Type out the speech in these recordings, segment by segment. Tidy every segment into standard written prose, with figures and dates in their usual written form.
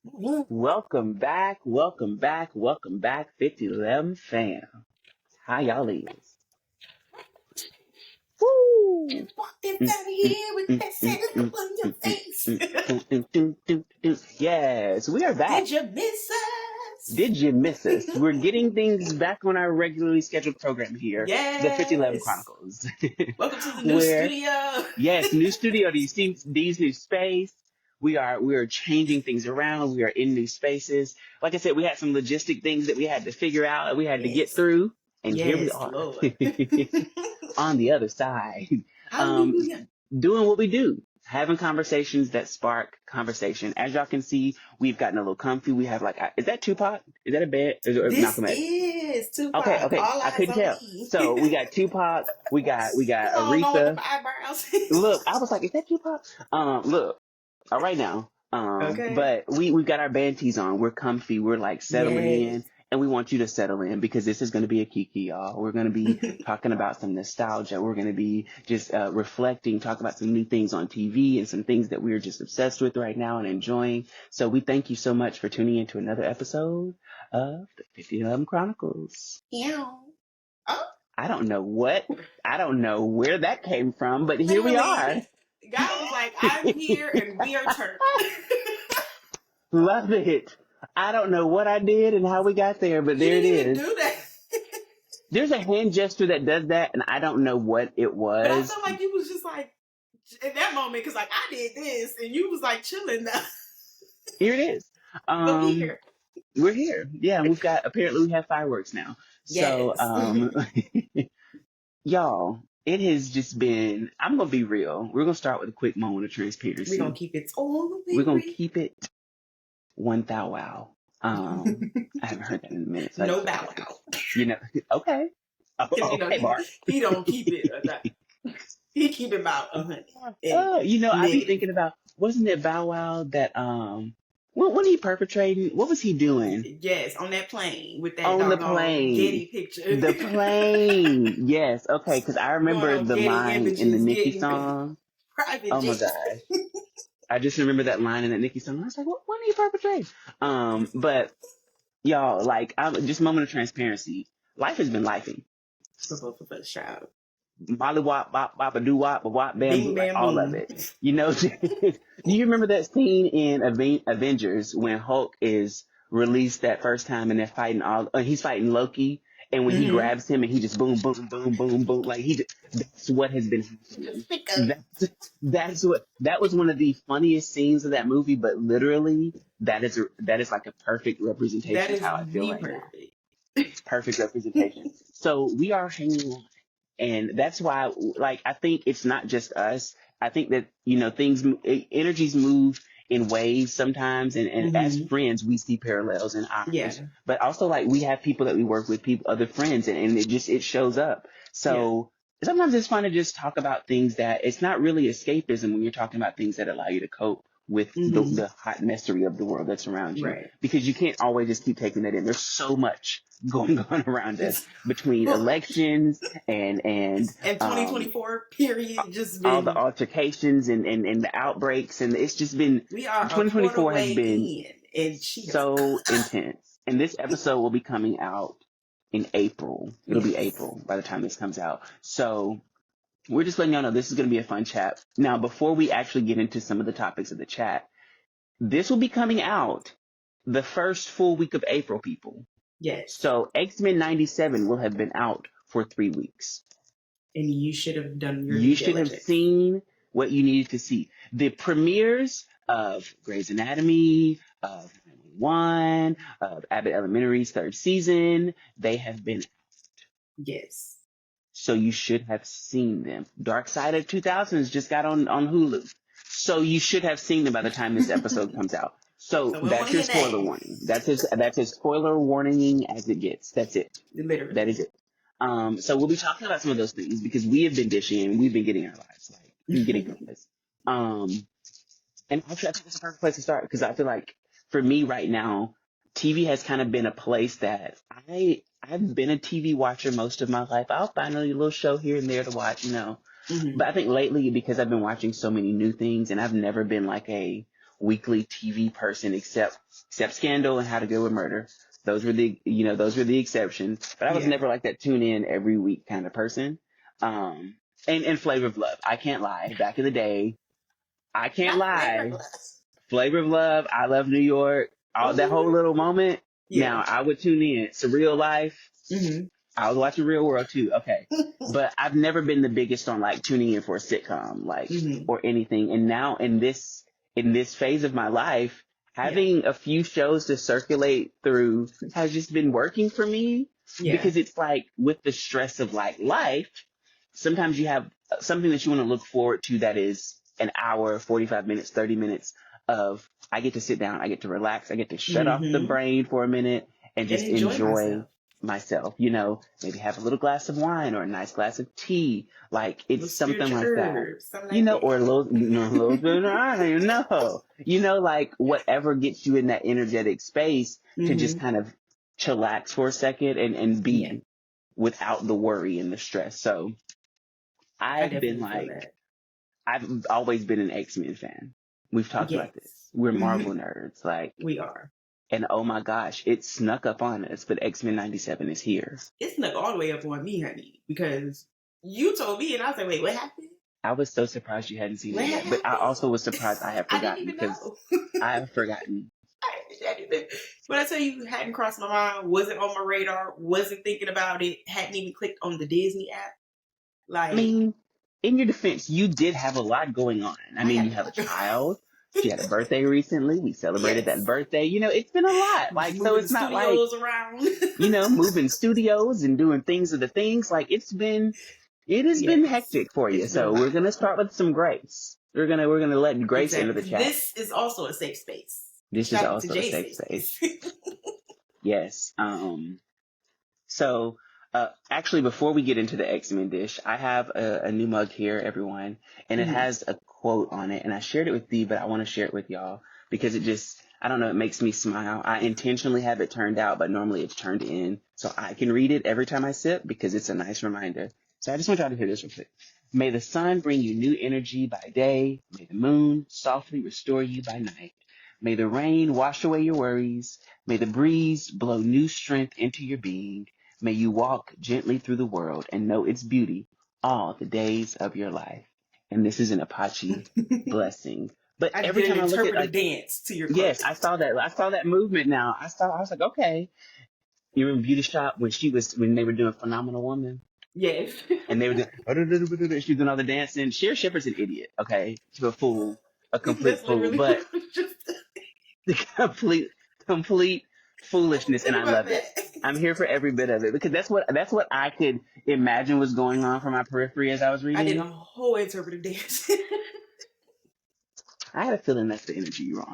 Welcome back, welcome back, welcome back, 5011 fam. How y'all is? Woo! Just walked in Mm, out of mm, here with mm, that mm, Santa mm, on your mm, mm, face. mm, Yes, we are back. Did you miss us? Did you miss us? We're getting things back on our regularly scheduled program here, the 5011 Yes. Chronicles, Welcome to the new where studio. yes, new studio. Do you see these new space? We are changing things around. We are in new spaces. Like I said, we had some logistic things that we had to figure out and we had to get Yes. through. And here we Yes, are Lord. on the other side, um, Hallelujah. doing what we do, having conversations that spark conversation. As y'all can see, we've gotten a little comfy. We have like, is that Tupac? Is that a bed? Or This Malcolm X? is Okay, Tupac. okay. All I eyes couldn't on tell. me. So we got Tupac. We got Come on, no with the Aretha. eyebrows. Look, I was like, is that Tupac? Look, all right now. Okay. But we've got our band tees on. We're comfy. We're like settling in, Yes. and we want you to settle in because this is going to be a Kiki, y'all. We're going to be talking about some nostalgia. We're going to be just reflecting, talk about some new things on TV and some things that we're just obsessed with right now and enjoying. So we thank you so much for tuning in to another episode of the 5011 Chronicles. Yeah. Oh, I don't know where that came from, but here we literally, are. God was like, I'm here and we are turned. Love it. I don't know what I did and how we got there, but You there it didn't even is. do that. There's a hand gesture that does that, and I don't know what it But I was. felt like you was just like, in that moment, because like I did this and you was like chilling now. Here it is. But we Um, here. we're here. Yeah, and apparently we have fireworks now. So, Yes. y'all, it has just been, I'm going to be real. We're going to start with a quick moment of We're going transparency. to keep it all the We're way going to real. keep it one thou wow. I haven't heard that in a minute, so I No just bow felt like, wow. you know, okay. Because you know, Okay, Mark. he don't keep it. He keep it about 100 and I be negative. thinking about, wasn't it Bow Wow that what he perpetrating? What was he doing Yes, on that plane with that on the doggone plane? Getty picture. The plane, yes, okay, because I Going remember on the Getty line in the images, Nicki getting song. private Oh my jets. gosh, I just remember that line in that Nicki song. I was like, what did he perpetrate? But y'all, like, I'm just a moment of transparency. Life has been lifing. For both of us, child. Molly wop bop bop a doo wop a wop bamboo, Bing like bam all of boom. it. You know, do you remember that scene in Avengers when Hulk is released that first time and they're fighting he's fighting Loki, and when he Mm-hmm. grabs him and he just boom boom boom boom boom, like that's what has been happening. That was one of the funniest scenes of that movie, but literally that is like a perfect That representation of is how I feel the right now. perfect. Perfect representation. So we are hanging on. And that's why, like, I think it's not just us. I think that, energies move in waves sometimes. And as Mm-hmm. friends, we see parallels in Yeah. ours. But also, like, we have people that we work with, other friends, and it shows up. Yeah. So sometimes it's fun to just talk about things that it's not really escapism when you're talking about things that allow you to cope with Mm-hmm. the hot messery of the world that's around you, Right. because you can't always just keep taking that in. There's so much going on around us between elections and And um 2024 period just all the been, altercations and the outbreaks, and it's just been we are a quarter 2024 has way been in and she is so intense. And this episode will be coming out in April. It'll be yes. April by the time this comes out. So we're just letting y'all know this is going to be a fun chat. Now, before we actually get into some of the topics of the chat, this will be coming out the first full week of April, people. Yes. So X-Men 97 will have been out for 3 weeks. And you should have done your You due should have diligence. seen what you needed to see. The premieres of Grey's Anatomy, of 911, of Abbott Elementary's third season, they have been, Yes. so you should have seen them. Dark Side of 2000s just got on Hulu. So you should have seen them by the time this episode comes out. So So we don't want that's to your hear spoiler that. warning. That's as spoiler warning as it gets. That's it. Literally. That is it. So we'll be talking about some of those things because we have been dishing and we've been getting our lives getting through this. And actually, I think it's a perfect place to start because I feel like for me right now, TV has kind of been a place that I've been a TV watcher most of my life. I'll find a little show here and there to watch. Mm-hmm. But I think lately, because I've been watching so many new things and I've never been like a weekly TV person except Scandal and How to Get Away with Murder. Those were the exceptions. But I was Yeah. never like that tune in every week kind of person. And Flavor of Love. I can't lie. Back in the day, I can't Not Flavor lie. of Love. Flavor of Love, I Love New York, all that whole little moment. Yeah. Now I would tune in. Surreal Life. Mm-hmm. I was watching Real World too. Okay. But I've never been the biggest on like tuning in for a sitcom, like, or anything. And now in this phase of my life, having a few shows to circulate through has just been working for me, because it's like with the stress of like life, sometimes you have something that you want to look forward to that is an hour, 45 minutes, 30 minutes of, I get to sit down, I get to relax, I get to shut off the brain for a minute and just enjoy myself, maybe have a little glass of wine or a nice glass of tea. Like, it's something like that, or a little bit of, I don't even know, like whatever gets you in that energetic space to just kind of chillax for a second and be without the worry and the stress. So I've always been an X-Men fan. We've talked about this. We're Marvel nerds. Like, we are. And oh my gosh, it snuck up on us, but X-Men 97 is here. It snuck all the way up on me, honey, because you told me and I was like, wait, what happened? I was so surprised you hadn't seen it yet, but I also was surprised I had forgotten, because I have forgotten. When I tell you, hadn't crossed my mind, wasn't on my radar, wasn't thinking about it, hadn't even clicked on the Disney app. Like, I mean, in your defense, you did have a lot going on. I mean, you have a child. She had a birthday recently. We celebrated that birthday. It's been a lot. Like, so it's not like, around. Moving studios and doing things of the things. Like, it has been hectic for you. So we're going to start with some grace. We're going to let grace into the chat. This is also a safe space. This is also a safe space. Yes. So, actually, before we get into the X-Men dish, I have a new mug here, everyone, and it has a quote on it, and I shared it with Dee, but I want to share it with y'all because it just, I don't know, it makes me smile. I intentionally have it turned out, but normally it's turned in, so I can read it every time I sip because it's a nice reminder. So I just want y'all to hear this real quick. May the sun bring you new energy by day. May the moon softly restore you by night. May the rain wash away your worries. May the breeze blow new strength into your being. May you walk gently through the world and know its beauty all the days of your life. And this is an Apache blessing. But every time I look at, like, dance to your yes, I saw that movement. Now I was like, okay. You remember Beauty Shop when they were doing Phenomenal Woman? Yes. And they were doing, she was doing all the dancing. Cher Shepherd's an idiot, okay? She's a fool, a complete fool, but the complete foolishness, and I love it. I'm here for every bit of it because that's what I could imagine was going on from my periphery as I was reading. I did a whole interpretive dance. I had a feeling that's the energy you were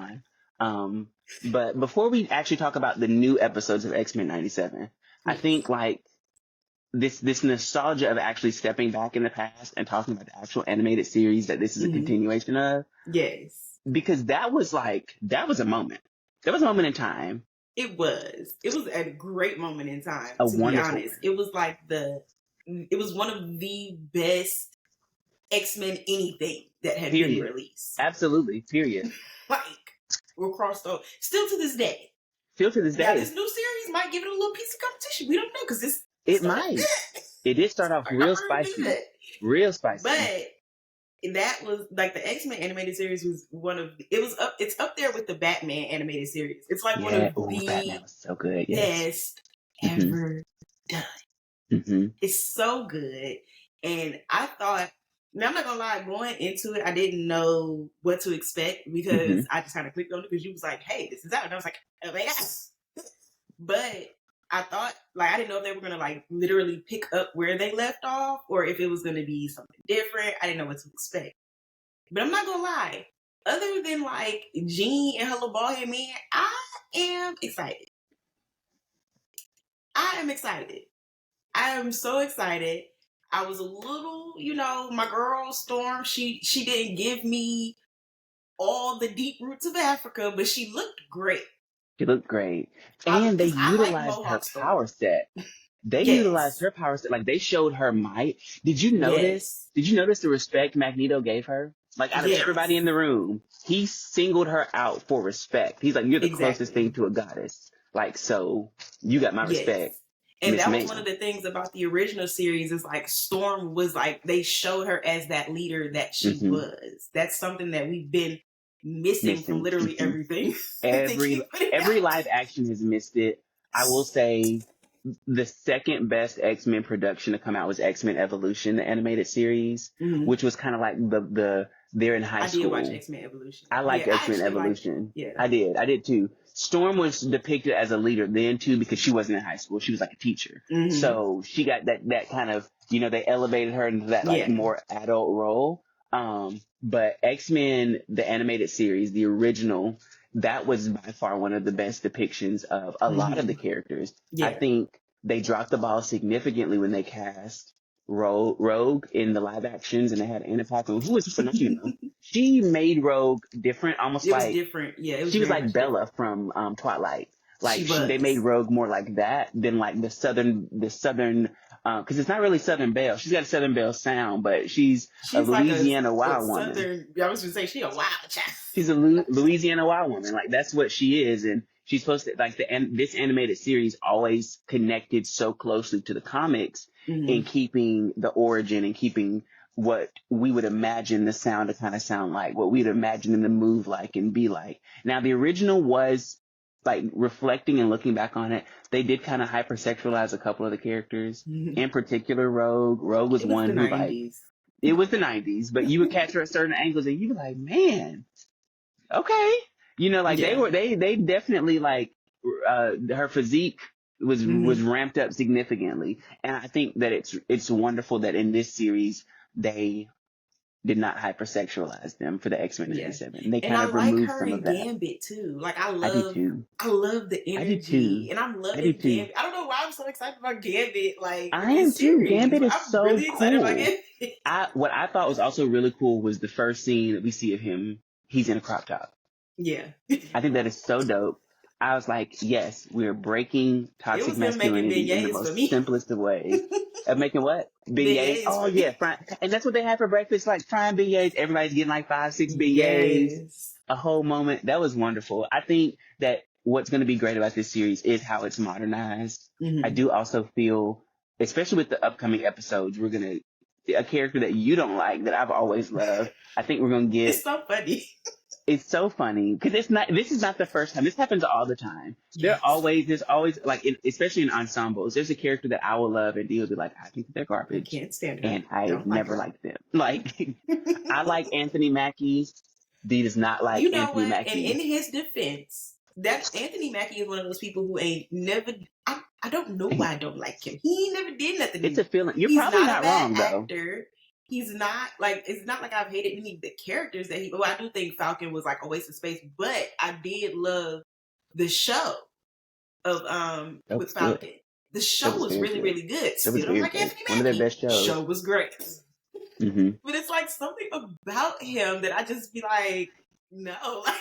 on. But before we actually talk about the new episodes of X-Men 97, I think like this nostalgia of actually stepping back in the past and talking about the actual animated series that this is a continuation of. Yes. Because that was a moment. That was a moment in time. It was a great moment in time, to be honest. It was like it was one of the best X-Men anything that had been released. Absolutely. Period. Like, we're crossed over. Still to this day. Now, this new series might give it a little piece of competition. We don't know, because it might. It did start off real spicy. Real spicy. But that was like the X-Men animated series was it's up there with the Batman animated series. It's like one of the Batman was so good. Best ever done. It's so good. And I thought, now I'm not gonna lie, going into it, I didn't know what to expect because I just kind of clicked on it because you was like, hey, this is out. And I was like, oh my gosh. But I thought, like, I didn't know if they were going to, like, literally pick up where they left off or if it was going to be something different. I didn't know what to expect. But I'm not going to lie. Other than, like, Jean and her little bald head man, I am excited. I am so excited. I was a little, my girl, Storm, she didn't give me all the deep roots of Africa, but she looked great. She looked great. And they utilized her power set. They utilized her power set. Like, they showed her might. Did you notice the respect Magneto gave her? Like, out of everybody in the room, he singled her out for respect. He's like, you're the closest thing to a goddess. Like, so you got my respect. And Miss that was Ma'am. one of the things about the original series is like Storm was like, they showed her as that leader that she was. That's something that we've been missing from literally everything. Every live action has missed it. I will say the second best X-Men production to come out was X-Men Evolution, the animated series, which was kind of like they're in high school. I did watch X-Men Evolution. I like X-Men Evolution. I did too. Storm was depicted as a leader then too, because she wasn't in high school. She was like a teacher. So she got that kind of, they elevated her into that like more adult role. But X-Men, the animated series, the original, that was by far one of the best depictions of a lot of the characters. I think they dropped the ball significantly when they cast Rogue in the live actions, and they had Anna Paquin, who was phenomenal. She made Rogue different, almost it like was different. Yeah, she was like Bella from Twilight. Like they made Rogue more like that than like the southern, because it's not really Southern Belle. She's got a Southern Belle sound, but she's a Louisiana wild woman. I was going to say she's a wild child. She's a Louisiana wild woman. Like that's what she is, and she's supposed to like this animated series always connected so closely to the comics in keeping the origin and keeping what we would imagine the sound to kind of sound like, what we'd imagine them to move like and be like. Now the original was like reflecting and looking back on it, they did kind of hypersexualize a couple of the characters. In particular, Rogue. Rogue was one who like it was the 90s, but you would catch her at certain angles and you'd be like, man, okay. They definitely like her physique was ramped up significantly. And I think that it's wonderful that in this series they did not hypersexualize them for the X-Men 97. They kind of removed some of that. I like her in Gambit too. Like I love the energy, and I'm loving Gambit. I don't know why I'm so excited about Gambit. Like I am too. Gambit is so really cool. Excited about Gambit. What I thought was also really cool was the first scene that we see of him. He's in a crop top. Yeah, I think that is so dope. I was like, yes, we're breaking toxic masculinity in the most simplest of ways. Of making what? Beignets? Oh, yeah. And that's what they had for breakfast, like frying beignets. Everybody's getting like 5, 6 beignets. A whole moment. That was wonderful. I think that what's going to be great about this series is how it's modernized. I do also feel, especially with the upcoming episodes, we're going to, a character that you don't like, that I've always loved, I think we're going to get. It's so funny. It's so funny because this is not the first time. This happens all the time. There's always like, especially in ensembles, there's a character that I will love and Dee will be like, I think they're garbage. I can't stand it. And I've never liked them. Like, I like Anthony Mackie. Dee does not like Anthony Mackie. And in his defense, that Anthony Mackie is one of those people who ain't never, I don't know why I don't like him. He never did nothing. It's a feeling. You're probably not wrong though. He's not like, it's not like I've hated any of the characters that I do think Falcon was like a waste of space, but I did love the show of with Falcon. Good. The show was really, really good. Still don't like Anthony Mackie. One of their best shows. Show was great. But it's like something about him that I just be like, no, I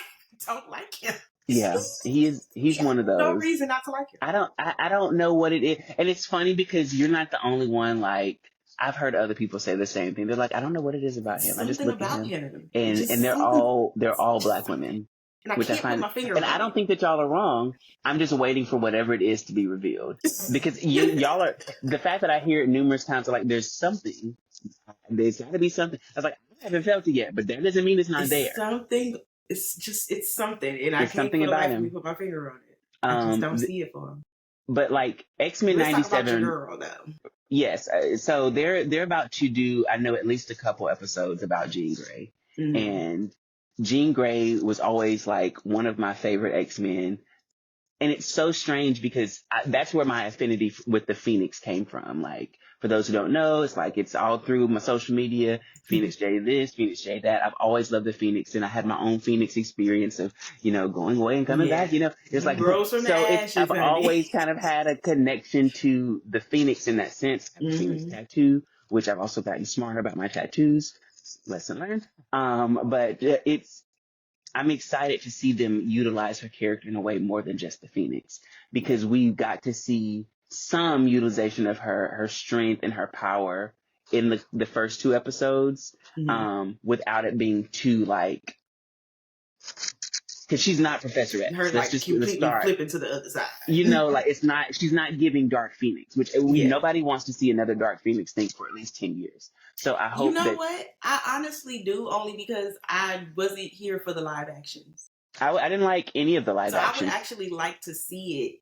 don't like him. Yeah, he's one of those. No reason not to like him. I don't know what it is. And it's funny because you're not the only one. Like, I've heard other people say the same thing. They're like, I don't know what it is about him. I just look at him. And they're all Black women. Which I find, and I don't think that y'all are wrong. I'm just waiting for whatever it is to be revealed. Because y'all are, the fact that I hear it numerous times, like, there's something. There's got to be something. I was like, I haven't felt it yet, but that doesn't mean it's not there. It's something. And I can't something about him. Put my finger on it. I just don't see it for him. But like X-Men 97. Let's talk about your girl, though. Yes. So they're about to do, I know, at least a couple episodes about Jean Grey. And Jean Grey was always like one of my favorite X-Men. And it's so strange because that's where my affinity with the Phoenix came from. Like, for those who don't know, it's like it's all through my social media. Phoenix J this, Phoenix J that. I've always loved the Phoenix, and I had my own Phoenix experience of, going away and coming back. It's like I've always kind of had a connection to the Phoenix in that sense. I have a Phoenix tattoo, which I've also gotten smarter about my tattoos. Lesson learned. But I'm excited to see them utilize her character in a way more than just the Phoenix, because we got to see some utilization of her strength and her power in the first 2 episodes, without it being too like, because she's not Professor X. Her Let's like just completely start. flipping to the other side. Like she's not giving Dark Phoenix, which nobody wants to see another Dark Phoenix thing for at least 10 years. So I hope what? I honestly do, only because I wasn't here for the live actions. I didn't like any of the live actions. I would actually like to see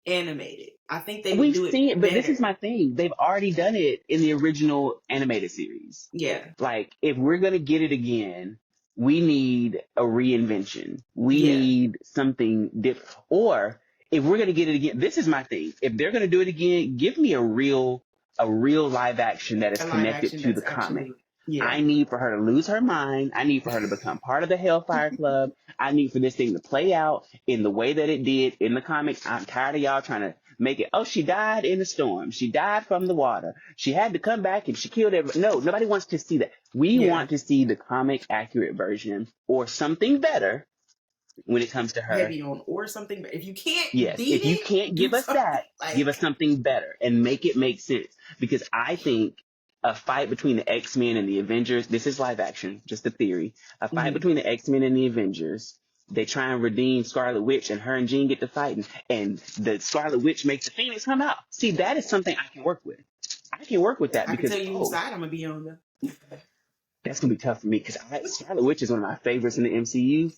it animated. I think they would We've do it seen it, but better. this is my thing. They've already done it in the original animated series. Yeah. Like, if we're going to get it again, we need a reinvention. We need something different. Or if we're going to get it again, this is my thing. If they're going to do it again, give me a real live action that is connected to the comic. Yeah. I need for her to lose her mind. I need for her to become part of the Hellfire Club. I need for this thing to play out in the way that it did in the comics. I'm tired of y'all trying to make it, oh, she died in the storm. She died from the water. She had to come back and she killed everybody. No, nobody wants to see that. We want to see the comic accurate version or something better when it comes to her. Heavy on or something. If you can't if you can't give us that, give us something better and make it make sense. Because I think a fight between the X-Men and the Avengers, this is live action, just a theory. A fight between the X-Men and the Avengers, they try and redeem Scarlet Witch and her and Jean get to fighting and the Scarlet Witch makes the Phoenix come out. See, that is something I can work with. I can work with that because I can tell you whose side I'm going to be on though. That's going to be tough for me because Scarlet Witch is one of my favorites in the MCU.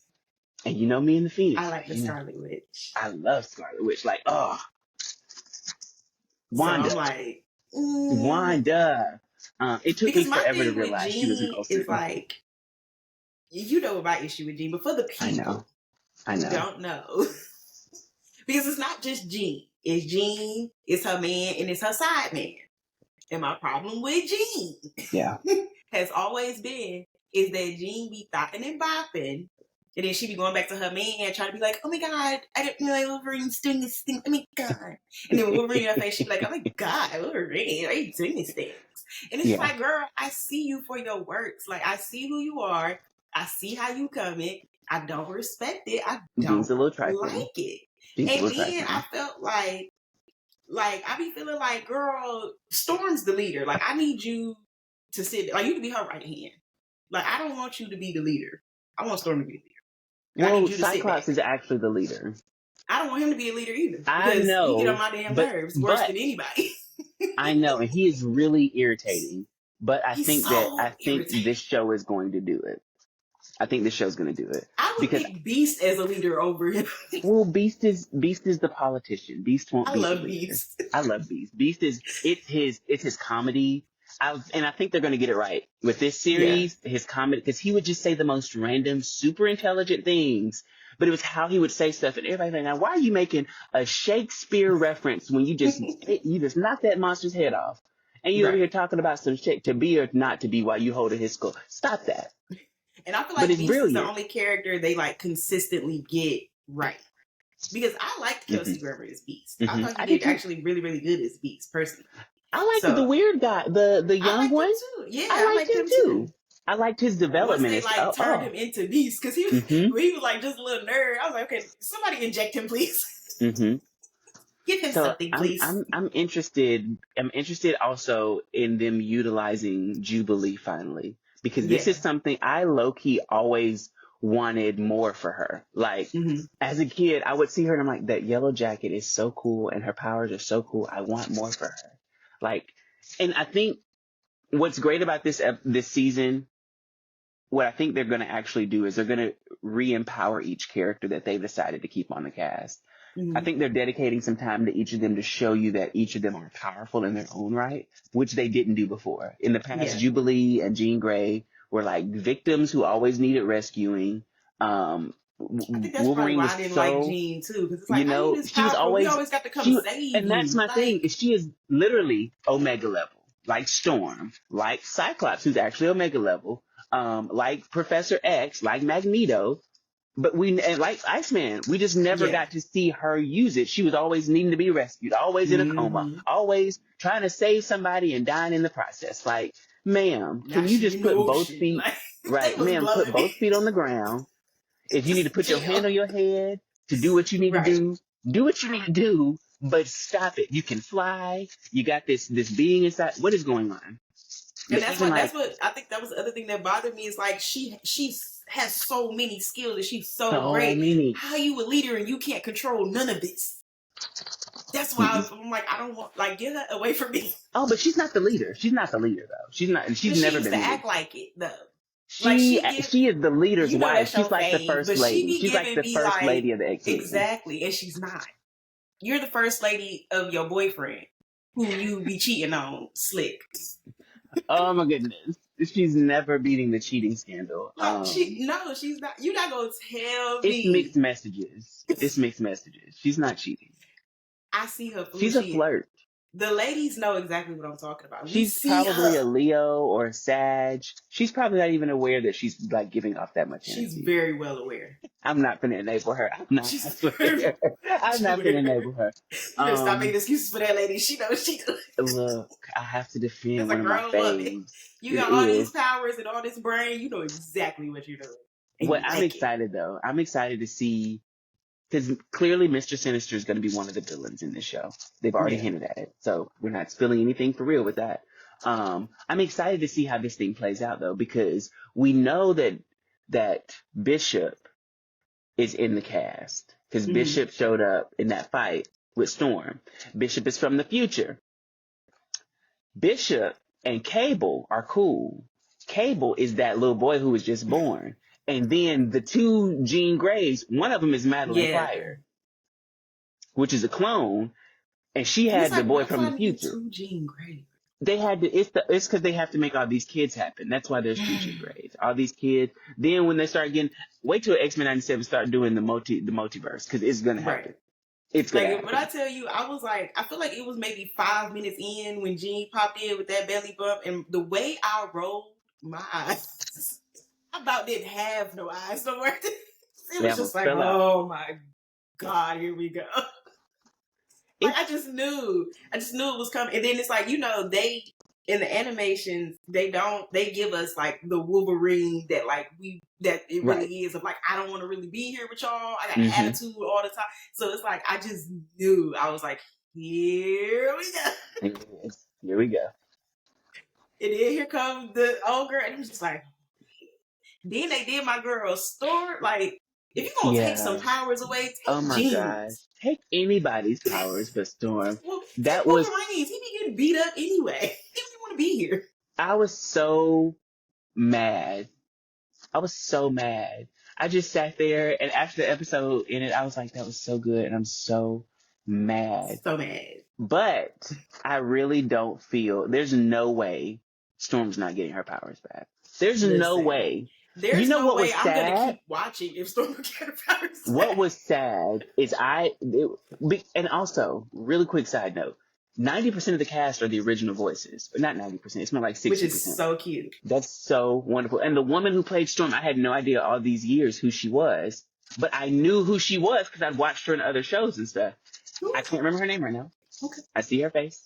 And you know me and the Phoenix. I like the Scarlet Witch. I love Scarlet Witch. Like, Wanda. So I'm like, Wanda. It took me forever to realize she was an Ghost. It's like, you know my issue with Jean, but for the people I know. Don't know. Because it's not just Jean. It's Jean, it's her man, and it's her side man. And my problem with Jean has always been is that Jean be thotting and bopping. And then she be going back to her man and trying to be like, oh my God, I didn't know Wolverine's doing this thing. Oh my God. And then Wolverine in her face, she be like, oh my God, Wolverine, why are you doing these things? And it's like, girl, I see you for your works. Like, I see who you are. I see how you coming. I don't respect it. I don't like it. And then I felt like I be feeling like, girl, Storm's the leader. Like, I need you to sit, like, you can be her right hand. Like, I don't want you to be the leader. I want Storm to be the leader. Well, Cyclops is actually the leader. I don't want him to be a leader either. I know. He get on my damn nerves worse than anybody. I know, and he is really irritating. But I think this show is going to do it. I think this show's going to do it. I would pick Beast as a leader over him. Well, Beast is the politician. Beast won't be the leader. Beast. I love Beast. Beast is it's his comedy. And I think they're going to get it right with this series, his comedy, because he would just say the most random, super intelligent things, but it was how he would say stuff, and everybody's like, now why are you making a Shakespeare reference when you just knock that monster's head off, and you're over here talking about some shit to be or not to be while you holding his skull? Stop that. And I feel like Beast is the only character they like consistently get right. Because I liked Kelsey Grammer as Beast. I thought he did actually really, really good as Beast, personally. I like the weird guy, the young one. Too. Yeah, I liked him too. I liked his development. Once they turned him into Beast, because he was like just a little nerd. I was like, okay, somebody inject him, please. Give him something, please. I'm interested. I'm interested also in them utilizing Jubilee finally, because this is something I low key always wanted more for her. Like as a kid, I would see her and I'm like, that yellow jacket is so cool and her powers are so cool. I want more for her. Like, and I think what's great about this season, what I think they're going to actually do is they're going to re-empower each character that they've decided to keep on the cast. I think they're dedicating some time to each of them to show you that each of them are powerful in their own right, which they didn't do before. In the past, Jubilee and Jean Grey were like victims who always needed rescuing. I think that's probably why I didn't like Jean too, because it's like, she was always got to come save and that's my thing. Is she is literally Omega level, like Storm, like Cyclops, who's actually Omega level, like Professor X, like Magneto, but like Iceman, we just never got to see her use it. She was always needing to be rescued, always in a coma, always trying to save somebody and dying in the process. Like, ma'am, can you just put both feet ma'am, put both feet on the ground. If you need to put your hand on your head to do what you need to do what you need to do, but stop it. You can fly. You got this being inside. What is going on? And that's what I think that was the other thing that bothered me is like she has so many skills and she's so great. Many. How you a leader and you can't control none of this? That's why I'm like, I don't want, like, get her away from me. Oh, but she's not the leader. She's not the leader though. She's not. She's never been. She used to act like it though. She is the leader's wife. She's like the first lady. She's like the first lady of the X-Men. Exactly, and she's not. You're the first lady of your boyfriend who you be cheating on, slick. Oh my goodness. She's never beating the cheating scandal. She's not. You're not gonna tell me. It's mixed messages. It's mixed messages. She's not cheating. I see her. She's a flirt. The ladies know exactly what I'm talking about. She's probably a Leo or a Sag. She's probably not even aware that she's like giving off that much energy. She's very well aware. I'm not gonna enable her. I'm not gonna enable her. You better stop making excuses for that lady. She knows she does. Look, I have to defend one of my faves. You got all these powers and all this brain. You know exactly what you're doing. Well, I'm excited though. I'm excited to see. Because clearly Mr. Sinister is going to be one of the villains in this show. They've already hinted at it. So we're not spilling anything for real with that. I'm excited to see how this thing plays out, though, because we know that Bishop is in the cast. Because Bishop showed up in that fight with Storm. Bishop is from the future. Bishop and Cable are cool. Cable is that little boy who was just born. And then the two Jean Greys, one of them is Madeline Pryor, which is a clone, and she had the boy from the future. Two Jean Greys. They had to. It's because they have to make all these kids happen. That's why there's two Jean Greys. All these kids. Then when they start getting, wait till X-Men '97 start doing the multiverse because it's gonna happen. Right. It's gonna happen. When I tell you, I was like, I feel like it was maybe 5 minutes in when Jean popped in with that belly bump, and the way I rolled my eyes. I about didn't have no eyes no more. It was just like, oh my God, here we go. Like I just knew it was coming. And then it's like, they in the animations, they give us like the Wolverine that it really is of like, I don't want to really be here with y'all. I got an attitude all the time. So it's like, I just knew. I was like, here we go. Here we go. And then here comes the old girl, and it was just like, then they did my girl Storm. Like, if you're going to take some powers away, take Jean's. Gosh. Take anybody's powers but Storm. Well, that was Wolverine's. He be getting beat up anyway. He didn't want to be here. I was so mad. I just sat there, and after the episode ended, I was like, that was so good, and I'm so mad. So mad. But I really don't feel, there's no way Storm's not getting her powers back. There's no way. There's no way I'm going to keep watching if Storm get her powers back. What was sad is and also, really quick side note, 90% of the cast are the original voices. Not 90%, it's more like 60%. Which is so cute. That's so wonderful. And the woman who played Storm, I had no idea all these years who she was, but I knew who she was because I'd watched her in other shows and stuff. Ooh. I can't remember her name right now. Okay. I see her face.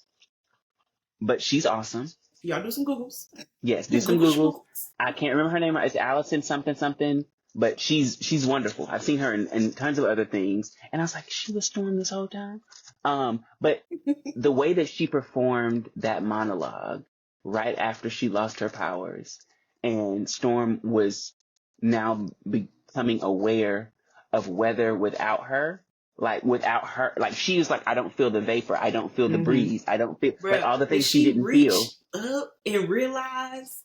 But she's awesome. Y'all do some Googles. Yes, do some Googles. I can't remember her name. It's Allison something, but she's wonderful. I've seen her in tons of other things, and I was like, she was Storm this whole time. But the way that she performed that monologue right after she lost her powers, and Storm was now becoming aware of whether without her, like she was like, I don't feel the vapor, I don't feel the breeze, I don't feel like all the things she didn't feel. Up and realize,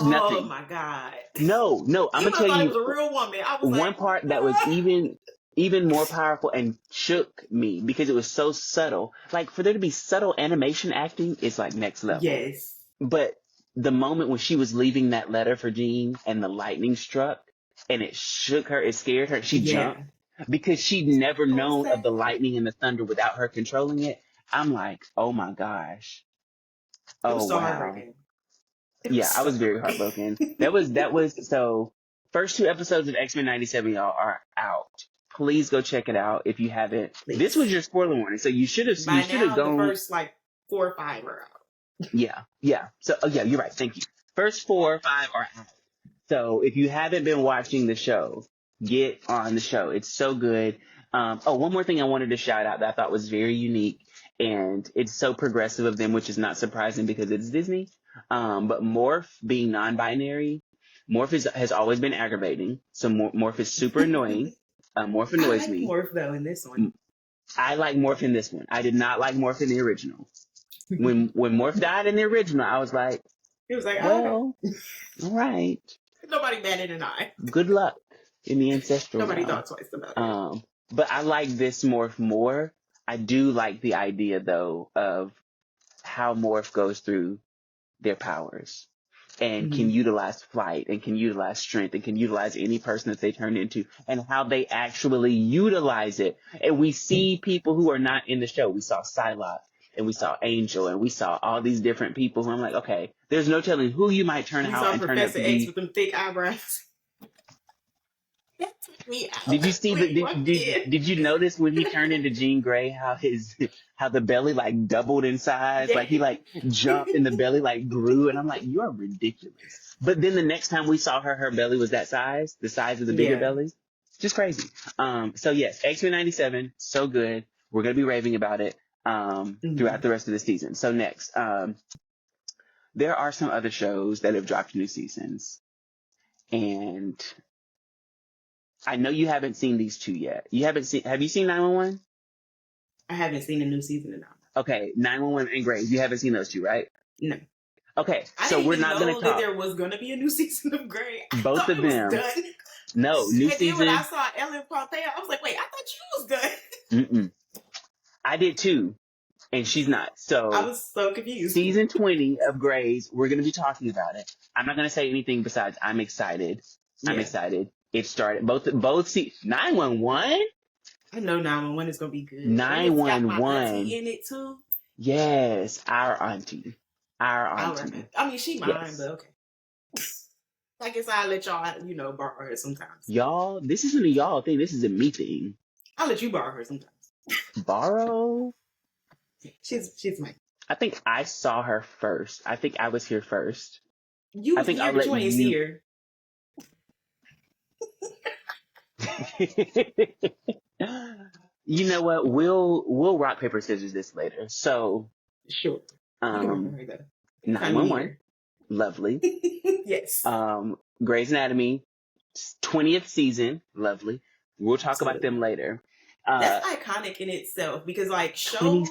nothing. Oh my God! No, I'm gonna tell you, I was a real woman. I was one part that was even more powerful and shook me because it was so subtle. Like for there to be subtle animation acting is like next level. Yes. But the moment when she was leaving that letter for Jean and the lightning struck and it shook her, it scared her. She jumped because she'd never known of the lightning and the thunder without her controlling it. I'm like, oh my gosh. It was so heartbroken. Yeah, I was very heartbroken. That was so. First 2 episodes of X-Men '97, y'all, are out. Please go check it out if you haven't. Please. This was your spoiler warning, so you should have gone. The first 4 or 5 are out. Yeah. So yeah, you're right. Thank you. First 4 or 5 are out. So if you haven't been watching the show, get on the show. It's so good. One more thing I wanted to shout out that I thought was very unique, and it's so progressive of them, which is not surprising because it's Disney. But Morph being non-binary, has always been aggravating. So Morph is super annoying. Morph I annoys like me. Morph though in this one. I like Morph in this one. I did not like Morph in the original. When Morph died in the original, I was like, he was like, well, all right. Nobody batted an eye. Good luck in the ancestral Nobody realm. thought twice about it. But I like this Morph more. I do like the idea though of how Morph goes through their powers and can utilize flight and can utilize strength and can utilize any person that they turn into and how they actually utilize it. And we see people who are not in the show. We saw Psylocke and we saw Angel and we saw all these different people who I'm like, okay, there's no telling who you might turn out and turn out to be. X with them thick eyebrows. That took me out. Did you see did you notice when he turned into Jean Grey how the belly like doubled in size? Yeah. Like he like jumped and the belly like grew and I'm like, you are ridiculous. But then the next time we saw her belly was that size, the size of the bigger bellies. Just crazy. So yes, X-Men 97, so good. We're gonna be raving about it throughout the rest of the season. So next, there are some other shows that have dropped new seasons. And I know you haven't seen these two yet. Have you seen 911? I haven't seen a new season enough. Okay, 911 and Grey's. You haven't seen those two, right? No. Okay, so we're not going to talk. That there was going to be a new season of Grey. Both of them. Done. No, new season. And then when I saw Ellen Pompeo, I was like, wait, I thought you was done. I did too, and she's not. So I was so confused. Season 20 of Grey's, we're going to be talking about it. I'm not going to say anything besides I'm excited. I'm excited. It started both 911. I know 911 is gonna be good. 911 in it too. Yes, our auntie. I mean, she mine, but okay. I guess I'll let y'all, borrow her sometimes. Y'all, this isn't a y'all thing. This is a me thing. I'll let you borrow her sometimes. Borrow? She's mine. I think I saw her first. I think I was here first. You was here, but you ain't see her. You know what? We'll rock paper scissors this later. So sure. 911, lovely. Yes. Grey's Anatomy, 20th season, lovely. We'll talk about them later. That's iconic in itself because shows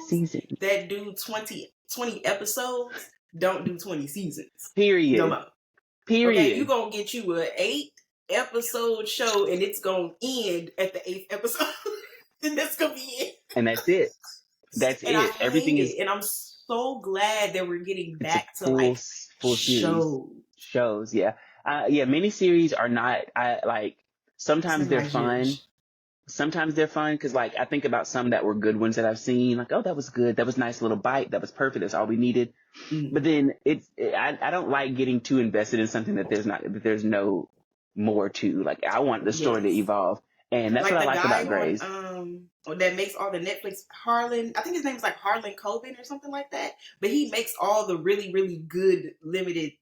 that do 20 episodes don't do 20 seasons. Period. No more. Period. Okay, you gonna get you an 8-episode show and it's gonna end at the 8th episode. And that's gonna be it. And that's it. That's it. Everything is. And I'm so glad that we're getting back to full shows. Yeah. Miniseries are not. Sometimes they're fun. Sometimes they're fun because I think about some that were good ones that I've seen. That was good. That was a nice little bite. That was perfect. That's all we needed. But then I don't like getting too invested in something that there's no more to. I want the story to evolve. And that's what I like about Grey's. That makes all the Netflix Harlan. I think his name is Harlan Coben or something like that. But he makes all the really, really good limited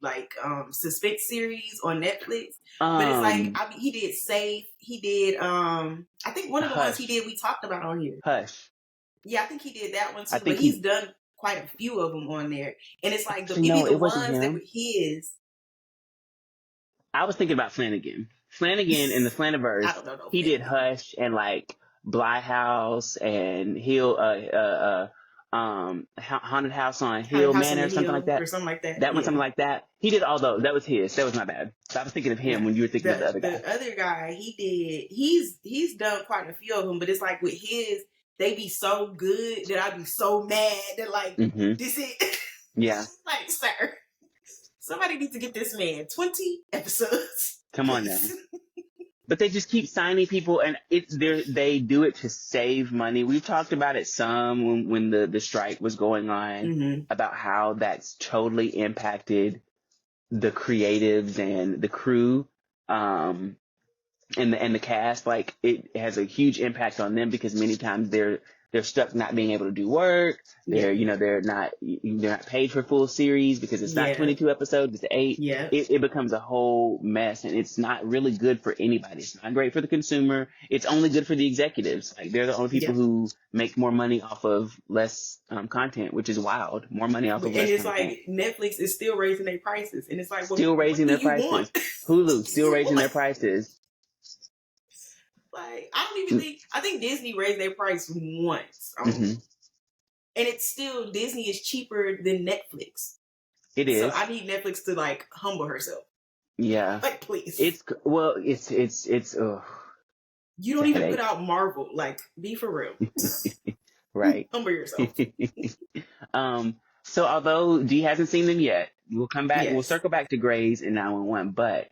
suspense series on Netflix. But it's he did Safe. He did I think one of the ones he did we talked about on here. Hush. Yeah, I think he did that one too. But he's done quite a few of them on there, and it's the ones that were his. I was thinking about Flanagan in the Flaniverse. He did Hush and Bly House and Hill, Haunted House on Hill Manor or something like that. Or something like that. That one, something like that. He did all those. That was his. That was my bad. I was thinking of him when you were thinking of the other guy. The other guy, he's done quite a few of them, but it's with his, they be so good that I be so mad that this it. Yeah. Sir, somebody needs to get this man 20 episodes. Come on now. But they just keep signing people, and they do it to save money. We've talked about it some when the strike was going on about how that's totally impacted the creatives and the crew, and the cast. It has a huge impact on them because many times they're stuck not being able to do work. They're, they're not paid for full series because it's not 22 episodes, it's 8. Yeah. It becomes a whole mess, and it's not really good for anybody. It's not great for the consumer. It's only good for the executives. Like, they're the only people who make more money off of less content, which is wild. More money off of less content. And it's like Netflix is still raising their prices, and it's like, still raising their prices. Hulu still raising their prices. Like, I think Disney raised their price once. And it's still, Disney is cheaper than Netflix. It is. So I need Netflix to, like, humble herself. Yeah. Like, please. It's you don't even put out Marvel. Like, be for real. Right. Humble yourself. So although Dee hasn't seen them yet, we'll come back, we'll circle back to Grey's and 911, but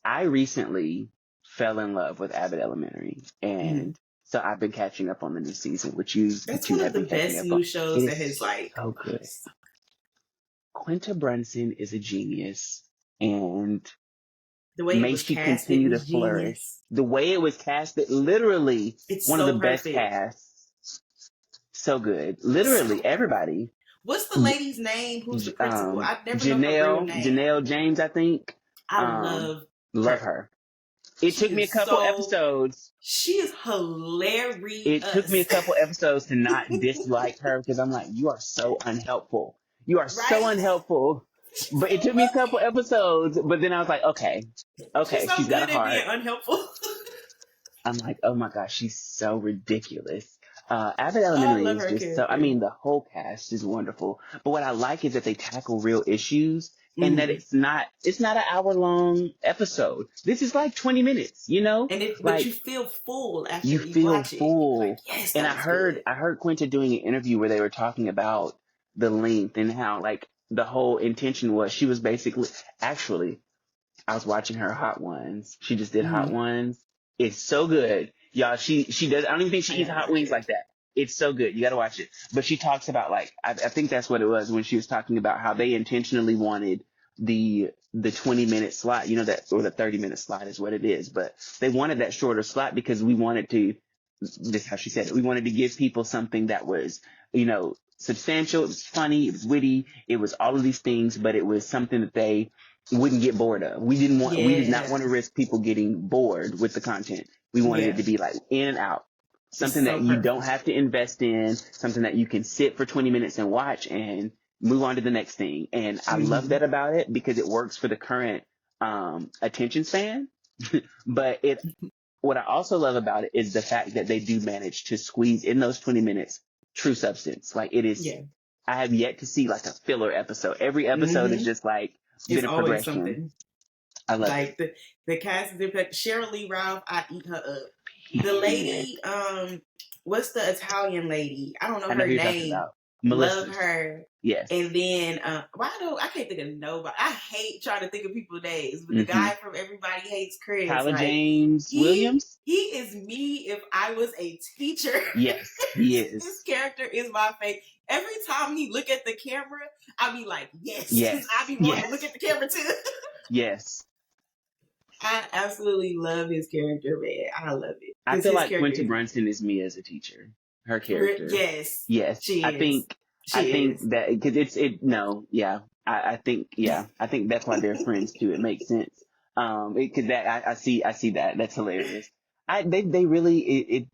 I recently fell in love with Abbott Elementary, and so I've been catching up on the new season, which that's one of the best new shows that has, like, so good. Quinta Brunson is a genius, and the way makes you continue to flourish. The way it was casted, literally, it's one of the best casts. So good. Literally, everybody. What's the lady's name? Who's the principal? I never know her real name. Janelle James, I think. I love her. It took me a couple episodes. She is hilarious. It took me a couple episodes to not dislike her, because I'm like, you are so unhelpful. You are so unhelpful. But it took me a couple episodes, but then I was like, okay, she's got a heart. Being unhelpful. I'm like, oh my gosh, she's so ridiculous. Abbott Elementary is just so, I mean, the whole cast is wonderful. But what I like is that they tackle real issues, and that it's not an hour-long episode. This is like 20 minutes, you know? But you feel full after you watch it. Like, yes, and I heard Quinta doing an interview where they were talking about the length and how, like, the whole intention was, she was basically, actually, I was watching her Hot Ones. She just did Hot Ones. It's so good. Y'all, she does, I don't even think she eats hot wings like that. It's so good. You got to watch it. But she talks about, like, I think that's what it was when she was talking about how they intentionally wanted the 20-minute slot, or the 30-minute slot is what it is. But they wanted that shorter slot because we wanted to, this is how she said it, we wanted to give people something that was, substantial, it was funny, it was witty, it was all of these things, but it was something that they wouldn't get bored of. We did not want to risk people getting bored with the content. We wanted it to be like in and out. Something that you don't have to invest in, something that you can sit for 20 minutes and watch and move on to the next thing. And I love that about it because it works for the current attention span. But what I also love about it is the fact that they do manage to squeeze in those 20 minutes true substance. Like, it is, I have yet to see like a filler episode. Every episode is just like bit of progression. Something. I love it. The cast is different. Sheryl Lee Ralph, I eat her up. The lady, what's the Italian lady? I don't know her name. Love her. Yes. And then I can't think of nobody. I hate trying to think of people's names, but the guy from Everybody Hates Chris, Tyler James Williams. He is me if I was a teacher. Yes, he is. This character is my favorite. Every time he look at the camera, I be like, yes. I be wanting to look at the camera too. Yes. I absolutely love his character, man. I love it. I feel like Quinta Brunson is me as a teacher. Her character. Yes. She is. I think that, because I think that's why they're friends too. It makes sense. Because I see that. That's hilarious. They really,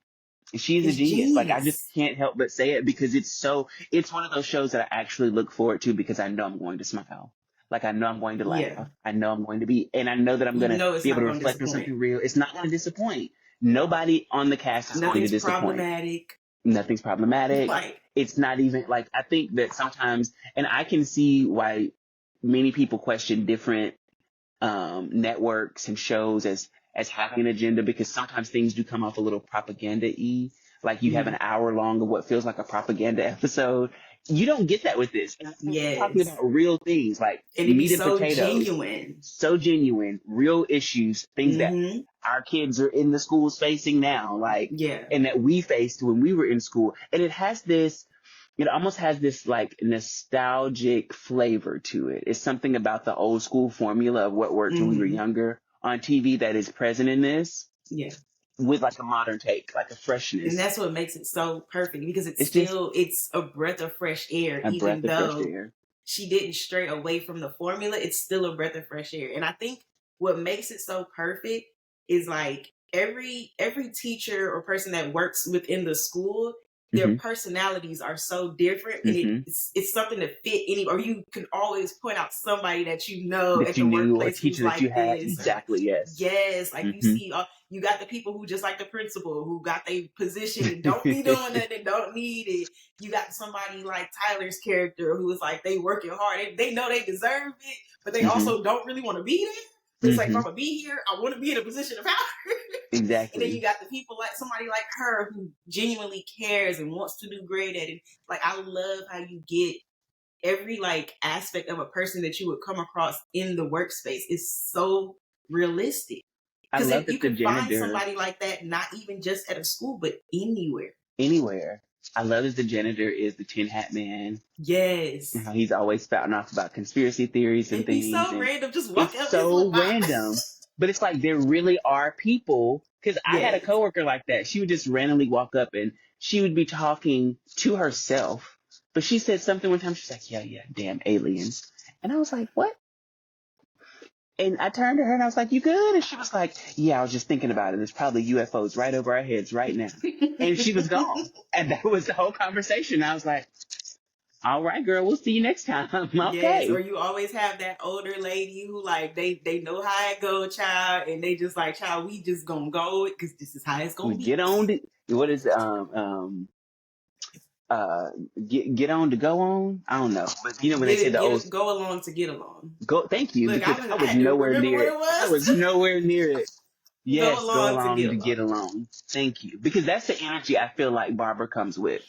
she's a genius. Like, I just can't help but say it because it's one of those shows that I actually look forward to because I know I'm going to smile. Like, I know I'm going to laugh. Yeah. I know I'm going to be, and I know that I'm going to be able to reflect on something real. It's not going to disappoint. Nobody on the cast is going to disappoint. Nothing's problematic. Right. It's not even, like, I think that sometimes, and I can see why many people question different networks and shows as having an agenda, because sometimes things do come off a little propaganda-y. Like, you have an hour long of what feels like a propaganda episode. You don't get that with this. We're talking about real things, like meat and potatoes. So genuine, real issues, things that our kids are in the schools facing now, and that we faced when we were in school. And it almost has this like nostalgic flavor to it. It's something about the old school formula of what worked when we were younger on TV that is present in this. Yeah. with like a modern take, like a And freshness. that's what makes it so perfect, because It's just it's a breath of fresh air, a even breath of fresh though air. she didn't stray away from the formula. It's still a breath of fresh air. And I think what makes it so perfect is like every teacher or person that works within the school, their Mm-hmm. personalities are so different, and Mm-hmm. it's something to fit any, or you can always point out somebody that you know That at you the knew, or workplace who's teacher that you like had. this. Exactly, yes. Yes, like you Mm-hmm. see, you got the people who just like the principal, who got their position and don't be doing that and don't need it. You got somebody like Tyler's character who is like, they working hard. They know they deserve it, but they Mm-hmm. also don't really want to be there. But it's like, if Mm-hmm. I'm gonna be here, I want to be in a position of power. And then Exactly. you got the people like somebody like her who genuinely cares and wants to do great at it. Like, I love how you get every like aspect of a person that you would come across in the workspace is so realistic. I Because love you that the can find janitor, somebody like that not even just at a school, but anywhere. anywhere. I love that the janitor is the tin hat man. Yes. And how he's always spouting off about conspiracy theories and It'd be things. so And random, just walk it's up his so little box. random. But it's like there really are people. Because I had a Yes. coworker like that. She would just randomly walk up and she would be talking to herself. But she said something one time. She's like, yeah, damn aliens. And I was like, what? And I turned to her and I was like, you good? And she was like, yeah, I was just thinking about it. There's probably UFOs right over our heads right now. And she was gone. And that was the whole conversation. I was like, all right, girl, we'll see you next time. Okay. Yes, or you always have that older lady who like they know how it go, child, and they just like, child, we just gonna go because this is how it's gonna be. Get on to, what is get on to go on? I don't know. But you know when they say the old Go along to get along. go, thank you, Look, because I was had to nowhere remember near what it. it was. I was nowhere near it. Yes, go Go along along to to get along. Thank you. Because that's the energy I feel like Barbara comes with.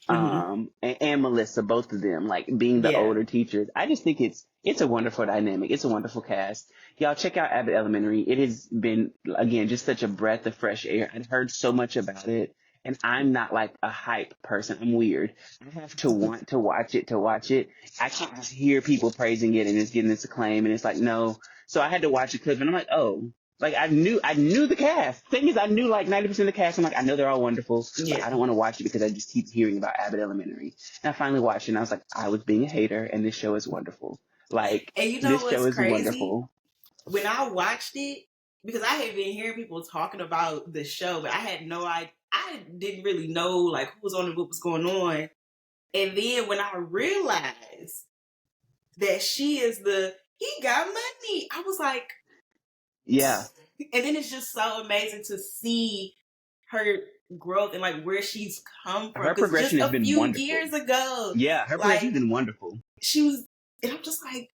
Mm-hmm. And Melissa, both of them, like being the Yeah. older teachers. I just think it's a wonderful dynamic. It's a wonderful cast. Y'all check out Abbott Elementary. It has been, again, just such a breath of fresh air. I'd heard so much about it. And I'm not like a hype person. I'm weird. I have to want to watch it to watch it. I can't just hear people praising it and it's getting this acclaim. And it's like, no. So I had to watch the clip and I'm like, oh. Like I knew the cast. Thing is, I knew like 90% of the cast. I'm like, I know they're all wonderful, but I don't want to watch it because I just keep hearing about Abbott Elementary. And I finally watched it and I was like, I was being a hater and this show is wonderful. Like, And you know this what's show is crazy? wonderful. When I watched it, because I had been hearing people talking about the show, but I had no idea. I didn't really know like who was on it, what was going on. And then when I realized that she is he got money, I was like, yeah. And then it's just so amazing to see her growth and like where she's come from. Her progression has been wonderful. A few years ago, yeah, her progression has been wonderful. She was, and I'm just like,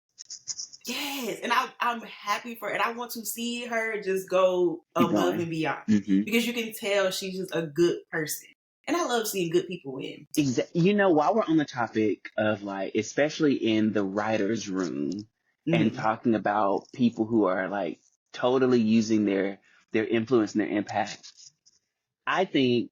yes, and I'm happy for it. And I want to see her just go above and beyond, because you can tell she's just a good person. And I love seeing good people win. Exactly. You know, while we're on the topic of like, especially in the writer's room and talking about people who are like totally using their influence and their impact, I think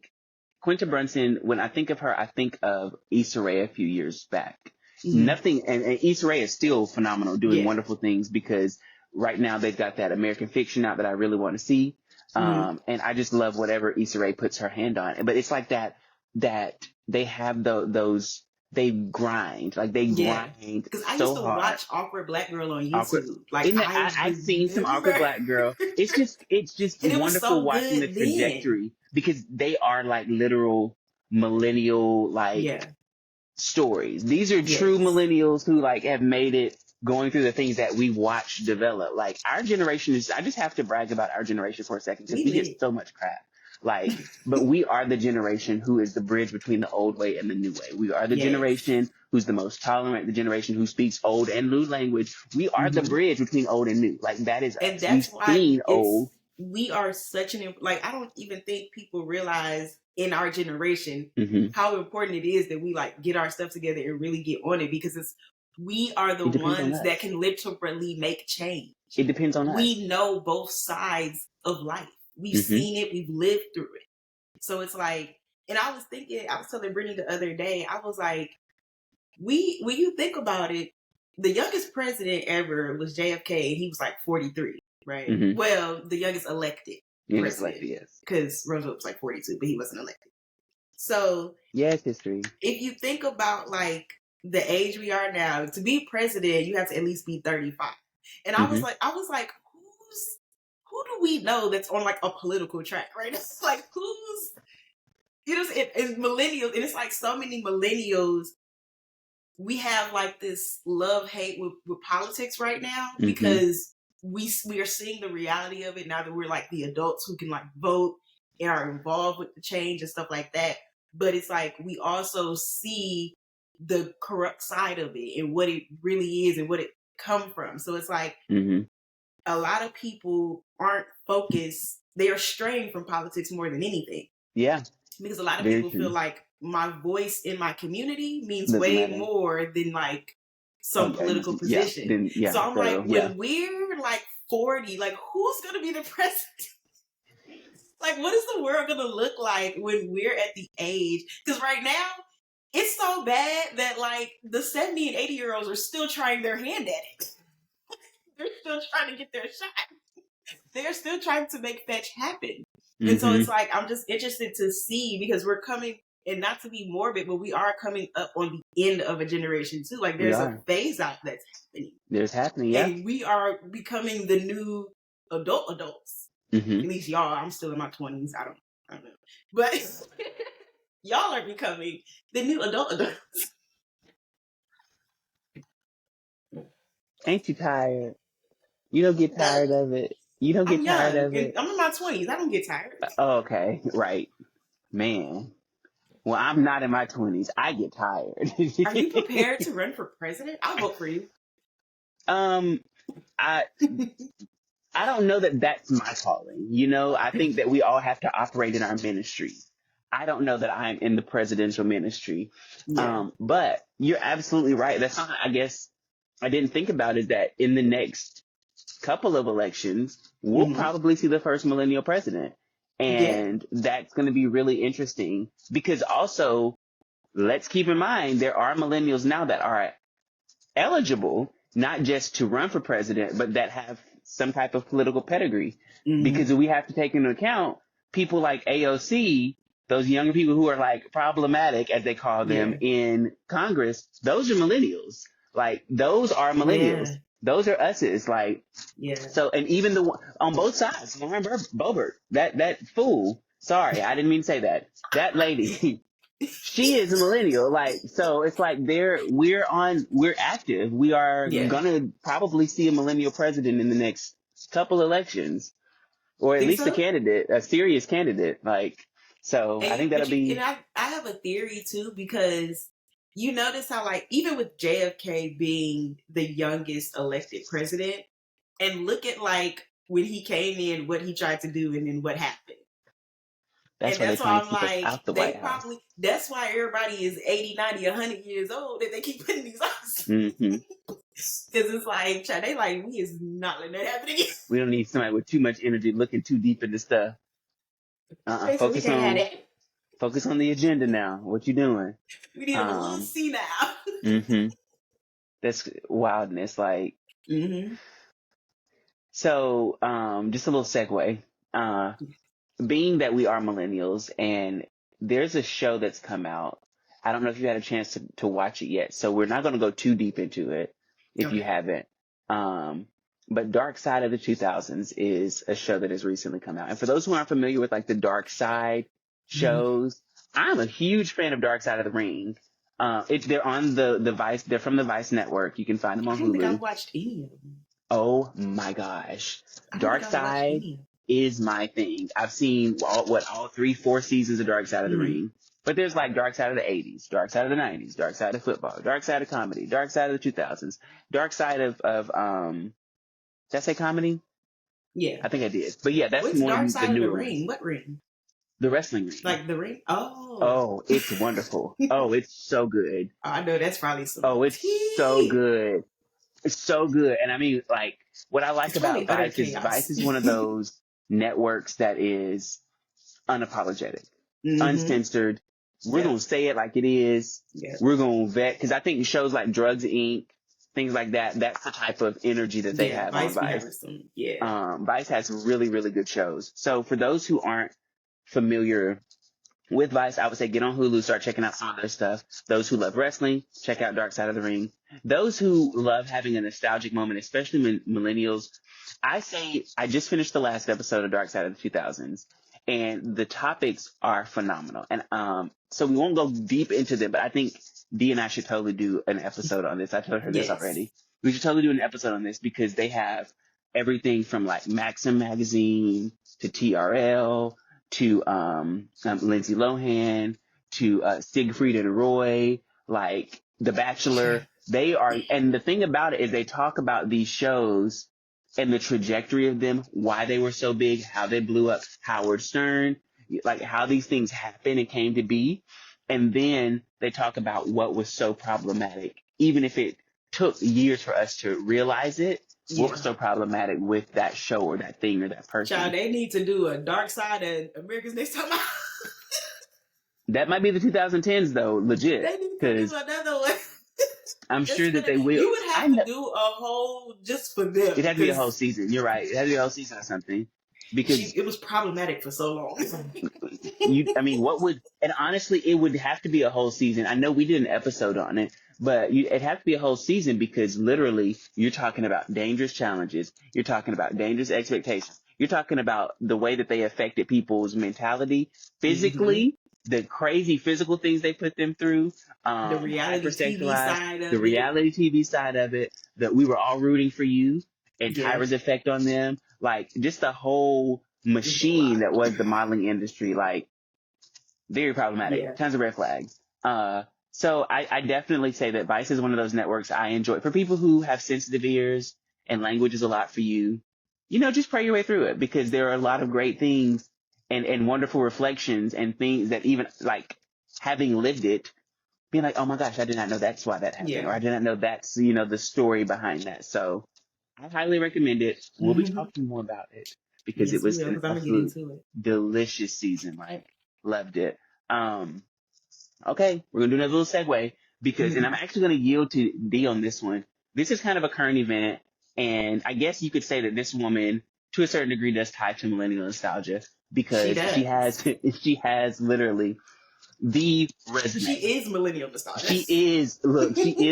Quinta Brunson, when I think of her, I think of Issa Rae a few years back. Nothing, and Issa Rae is still phenomenal, doing wonderful things, because right now they've got that American Fiction out that I really want to see. And I just love whatever Issa Rae puts her hand on. But it's like that they have those, they grind, like they grind. Because I so used to hard. watch Awkward Black Girl on YouTube. Like I've seen some Awkward Black Girl. It's just wonderful so watching the trajectory, because they are like literal millennial stories. These are true millennials who like have made it, going through the things that we watched develop. Like our generation is, I just have to brag about our generation for a second, because we get so much crap. Like, but we are the generation who is the bridge between the old way and the new way. We are the generation who's the most tolerant, the generation who speaks old and new language. We are the bridge between old and new. Like that is, and that's why old. We are such like, I don't even think people realize in our generation how important it is that we like get our stuff together and really get on it, because we are the ones that can literally make change. It depends on us. We know both sides of life. We've seen it. We've lived through it. So it's like, and I was telling Brittany the other day, I was like, when you think about it, the youngest president ever was JFK, and he was like 43, right? Well, the youngest elected. president. Yes. Because Roosevelt was like 42, but he wasn't elected. So yes, history. If you think about like the age we are now, to be president, you have to at least be 35. And I was like, who do we know that's on like a political track right now? Like who's, and millennials, and it's like so many millennials. We have like this love-hate with politics right now because we are seeing the reality of it now that we're like the adults who can like vote and are involved with the change and stuff like that. But it's like we also see the corrupt side of it and what it really is and what it come from. So it's like a lot of people aren't focused. They are straying from politics more than anything. Yeah. Because a lot of people feel like my voice in my community means way more than like some political position. So I'm like, when we're like 40, like who's going to be the president? Like, what is the world going to look like when we're at the age? Because right now, it's so bad that like the 70 and 80-year-olds are still trying their hand at it. They're still trying to get their shot. They're still trying to make fetch happen. And so it's like, I'm just interested to see, because we're coming, and not to be morbid, but we are coming up on the end of a generation too. Like there's a phase out that's happening. There's happening, yeah. And we are becoming the new adults. At least y'all, I'm still in my 20s. I don't know. But y'all are becoming the new adults. Ain't you tired? You don't get tired of it. You don't get tired of it. I'm in my 20s. I don't get tired. Okay, right. Man. Well, I'm not in my 20s. I get tired. Are you prepared to run for president? I'll vote for you. I don't know that that's my calling. You know, I think that we all have to operate in our ministry. I don't know that I'm in the presidential ministry. Yeah. But you're absolutely right. That's not, I guess, I didn't think about it, that in the next couple of elections, we'll probably see the first millennial president. And that's going to be really interesting, because also, let's keep in mind, there are millennials now that are eligible, not just to run for president, but that have some type of political pedigree. Because we have to take into account people like AOC, those younger people who are like problematic, as they call them, in Congress. Those are millennials. Like, those are millennials. Those are us's, like, so, and even the one on both sides, Lauren Boebert, that fool, sorry, I didn't mean to say that lady, she is a millennial. Like, so it's like we're active. We are gonna probably see a millennial president in the next couple elections, or at least a serious candidate. Like, so I think that'll be. And I have a theory too, because you notice how, like, even with JFK being the youngest elected president, and look at like when he came in, what he tried to do, and then what happened. That's why I'm like, they probably, that's why everybody is 80, 90, 100 years old, that they keep putting these on. Because it's like, they like, we is not letting that happen again. We don't need somebody with too much energy looking too deep into stuff. Focus on the agenda now. What you doing? We need a little C now. That's wildness. Like, so, just a little segue. Being that we are millennials, and there's a show that's come out. I don't know if you had a chance to watch it yet, so we're not going to go too deep into it if you haven't. But Dark Side of the 2000s is a show that has recently come out. And for those who aren't familiar with like the Dark Side shows, I'm a huge fan of Dark Side of the Ring. They're on the Vice. They're from the Vice network. You can find them on Hulu. I don't think I've watched any of them. Oh my gosh, Dark Side is my thing. I've seen all 3-4 seasons of Dark Side of the Ring. But there's like Dark Side of the 80s, Dark Side of the 90s, Dark Side of football, Dark Side of comedy, Dark Side of the 2000s, Dark Side of did I say comedy? Yeah. I think I did. But yeah, that's what's more Dark Side the of newer the Ring? What ring? The wrestling ring. Like the ring? Oh. Oh, it's wonderful. Oh, it's so good. Oh, I know that's probably so. Oh, it's so good. It's so good. And I mean, like, what I like about Vice is Vice is one of those networks that is unapologetic, uncensored. We're going to say it like it is. Yeah. We're going to vet. Because I think shows like Drugs, Inc., things like that. That's the type of energy that they have on Vice. Vice has really, really good shows. So for those who aren't familiar with Vice, I would say get on Hulu, start checking out some of their stuff. Those who love wrestling, check out Dark Side of the Ring. Those who love having a nostalgic moment, especially millennials, I say I just finished the last episode of Dark Side of the 2000s, and the topics are phenomenal. And so we won't go deep into them, but I think Dee and I should totally do an episode on this. I told her this already. We should totally do an episode on this because they have everything from like Maxim magazine to TRL to Lindsay Lohan to Siegfried and Roy, like The Bachelor. They are, and the thing about it is they talk about these shows and the trajectory of them, why they were so big, how they blew up, Howard Stern, like how these things happened and came to be. And then they talk about what was so problematic, even if it took years for us to realize it. What was so problematic with that show or that thing or that person? Child, they need to do a Dark Side of America's Next Top Model. That might be the 2010s though, legit. They need to do another one. I'm sure that they will. You would have to do a whole just for them. It'd have to be a whole season. You're right. It had to be a whole season or something. Because it was problematic for so long. And honestly, it would have to be a whole season. I know we did an episode on it, but it'd have to be a whole season because literally you're talking about dangerous challenges. You're talking about dangerous expectations. You're talking about the way that they affected people's mentality physically, the crazy physical things they put them through, the reality TV side of the reality TV side of it, that we were all rooting for you and Tyra's effect on them. Like, just the whole machine that was the modeling industry, like, very problematic. Yeah. Tons of red flags. So I definitely say that Vice is one of those networks I enjoy. For people who have sensitive ears and language is a lot for you, just pray your way through it because there are a lot of great things and wonderful reflections and things that even, like, having lived it, being like, oh my gosh, I did not know that's why that happened. Or I did not know that's, the story behind that. So I highly recommend it. We'll be talking more about it because it was an absolute delicious season. Like, loved it. Okay, we're gonna do another little segue because, and I'm actually gonna yield to Dee on this one. This is kind of a current event, and I guess you could say that this woman, to a certain degree, does tie to millennial nostalgia because she has literally the resume. She is millennial nostalgia. She is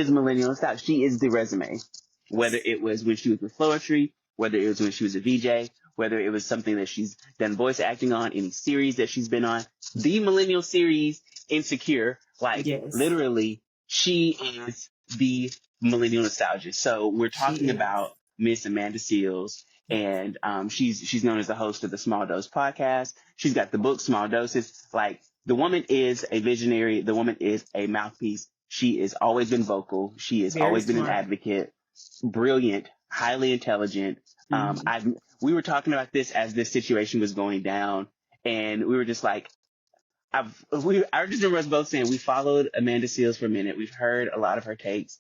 millennial nostalgia. She is the resume. Whether it was when she was with Floetry, whether it was when she was a VJ, whether it was something that she's done voice acting on, any series that she's been on, the millennial series, Insecure, literally, she is the millennial nostalgia. So we're talking about Miss Amanda Seales, and she's known as the host of the Small Dose podcast. She's got the book Small Doses. Like, the woman is a visionary. The woman is a mouthpiece. She has always been vocal. She has always been an advocate. Brilliant, highly intelligent. We were talking about this as this situation was going down, and we were just like, I just remember us both saying we followed Amanda Seales for a minute. We've heard a lot of her takes,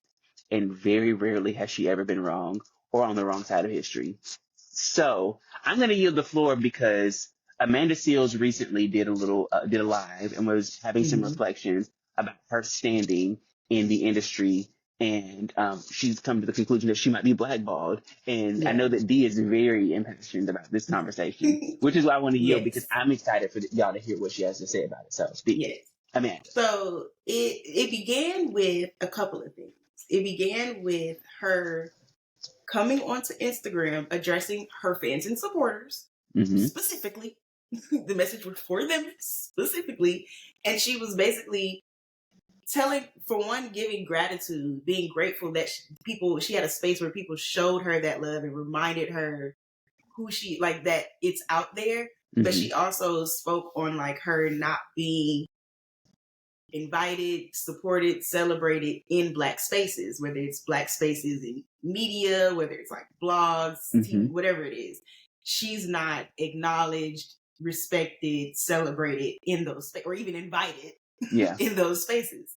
and very rarely has she ever been wrong or on the wrong side of history. So I'm going to yield the floor because Amanda Seales recently did a live and was having some reflections about her standing in the industry. And she's come to the conclusion that she might be blackballed. And I know that Dee is very impassioned about this conversation, which is why I want to yield because I'm excited for y'all to hear what she has to say about it. So, Dee, Amanda. So it began with a couple of things. It began with her coming onto Instagram, addressing her fans and supporters specifically. The message was for them specifically. And she was basically giving gratitude, being grateful that she had a space where people showed her that love and reminded her who she, like, that it's out there. But she also spoke on, like, her not being invited, supported, celebrated in Black spaces, whether it's Black spaces in media, whether it's like blogs, TV, whatever it is. She's not acknowledged, respected, celebrated in those spaces, or even invited in those spaces.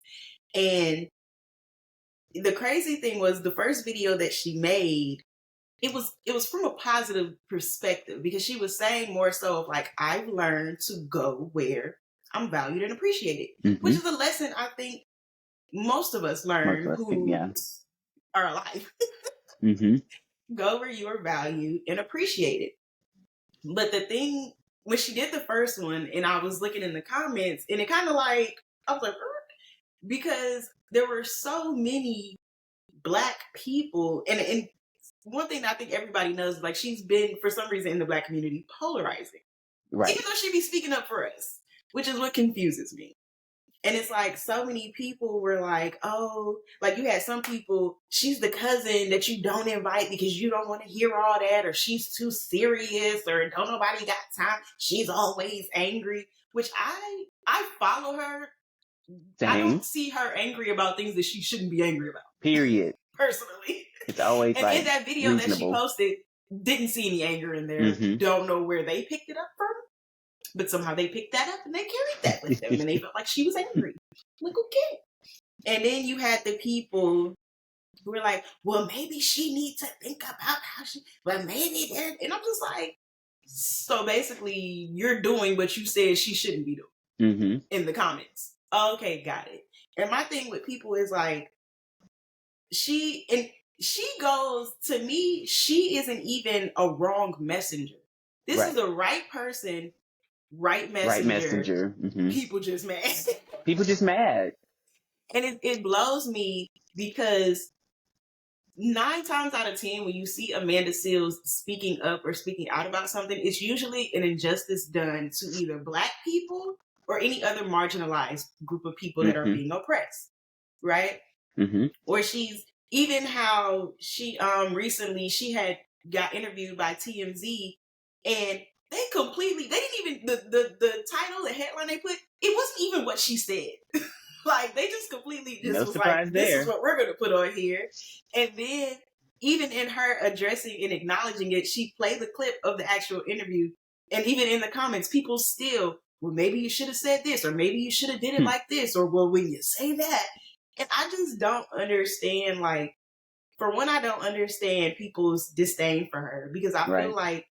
And the crazy thing was the first video that she made, it was from a positive perspective because she was saying more so of like, I've learned to go where I'm valued and appreciated, which is a lesson I think most of us learn are alive. Go where you are valued and appreciated. But the thing, when she did the first one, and I was looking in the comments, and it kind of like, I was like, because there were so many Black people, and one thing that I think everybody knows, like, she's been, for some reason, in the Black community, polarizing. Right. Even though she be speaking up for us, which is what confuses me. And it's like, so many people were like, oh, like, you had some people, she's the cousin that you don't invite because you don't want to hear all that, or she's too serious, or don't nobody got time. She's always angry, which I follow her. Same. I don't see her angry about things that she shouldn't be angry about. Period. Personally. It's always and like in that video reasonable. That she posted, didn't see any anger in there. Don't know where they picked it up from. But somehow they picked that up and they carried that with them. And they felt like she was angry. Like, okay. And then you had the people who were like, well, maybe she needs to think about how she, but maybe that. And I'm just like, so basically you're doing what you said she shouldn't be doing in the comments. Okay, got it. And my thing with people is like, she goes, to me, she isn't even a wrong messenger. This is the right person. Right messenger. People just mad. People just mad. And it blows me because 9 times out of 10, when you see Amanda Seales speaking up or speaking out about something, it's usually an injustice done to either Black people or any other marginalized group of people that are being oppressed. Right? Or she's, even how she recently, she had got interviewed by TMZ, and they didn't even, the title, the headline they put, it wasn't even what she said. Like, they just completely just was like, this is what we're going to put on here. And then, even in her addressing and acknowledging it, she played the clip of the actual interview. And even in the comments, people still, well, maybe you should have said this, or maybe you should have did it like this, or, well, when you say that. And I just don't understand, like, for one, I don't understand people's disdain for her, because I feel like,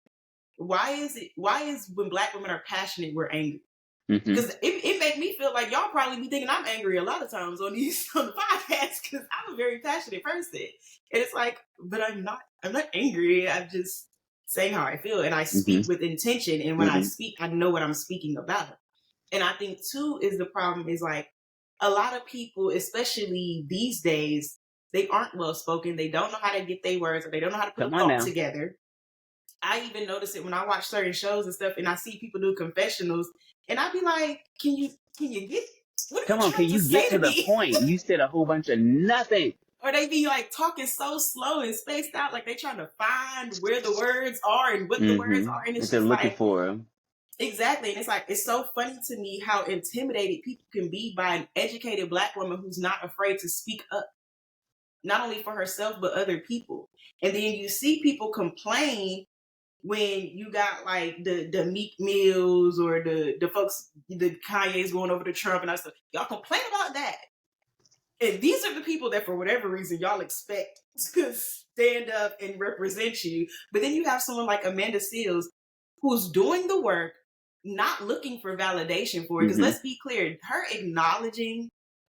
why is when Black women are passionate, we're angry? Because it make me feel like y'all probably be thinking I'm angry a lot of times on the podcast, because I'm a very passionate person. And it's like, but I'm not angry. I'm just saying how I feel, and I speak with intention. And when I speak, I know what I'm speaking about. And I think too is the problem is like, a lot of people, especially these days, they aren't well spoken. They don't know how to get their words, or they don't know how to put a thought together. I even notice it when I watch certain shows and stuff, and I see people do confessionals, and I be like, can you get, what come on, can you get to the point? You said a whole bunch of nothing. Or they be like talking so slow and spaced out, like they trying to find where the words are and what the words are, and it's just looking like, for them. Exactly. And it's like, it's so funny to me how intimidated people can be by an educated Black woman who's not afraid to speak up, not only for herself, but other people. And then you see people complain when you got like the Meek Mills or the folks, the Kanye's going over to Trump and stuff. Y'all complain about that. And these are the people that, for whatever reason, y'all expect to stand up and represent you. But then you have someone like Amanda Seales, who's doing the work, not looking for validation for it. Because let's be clear, her acknowledging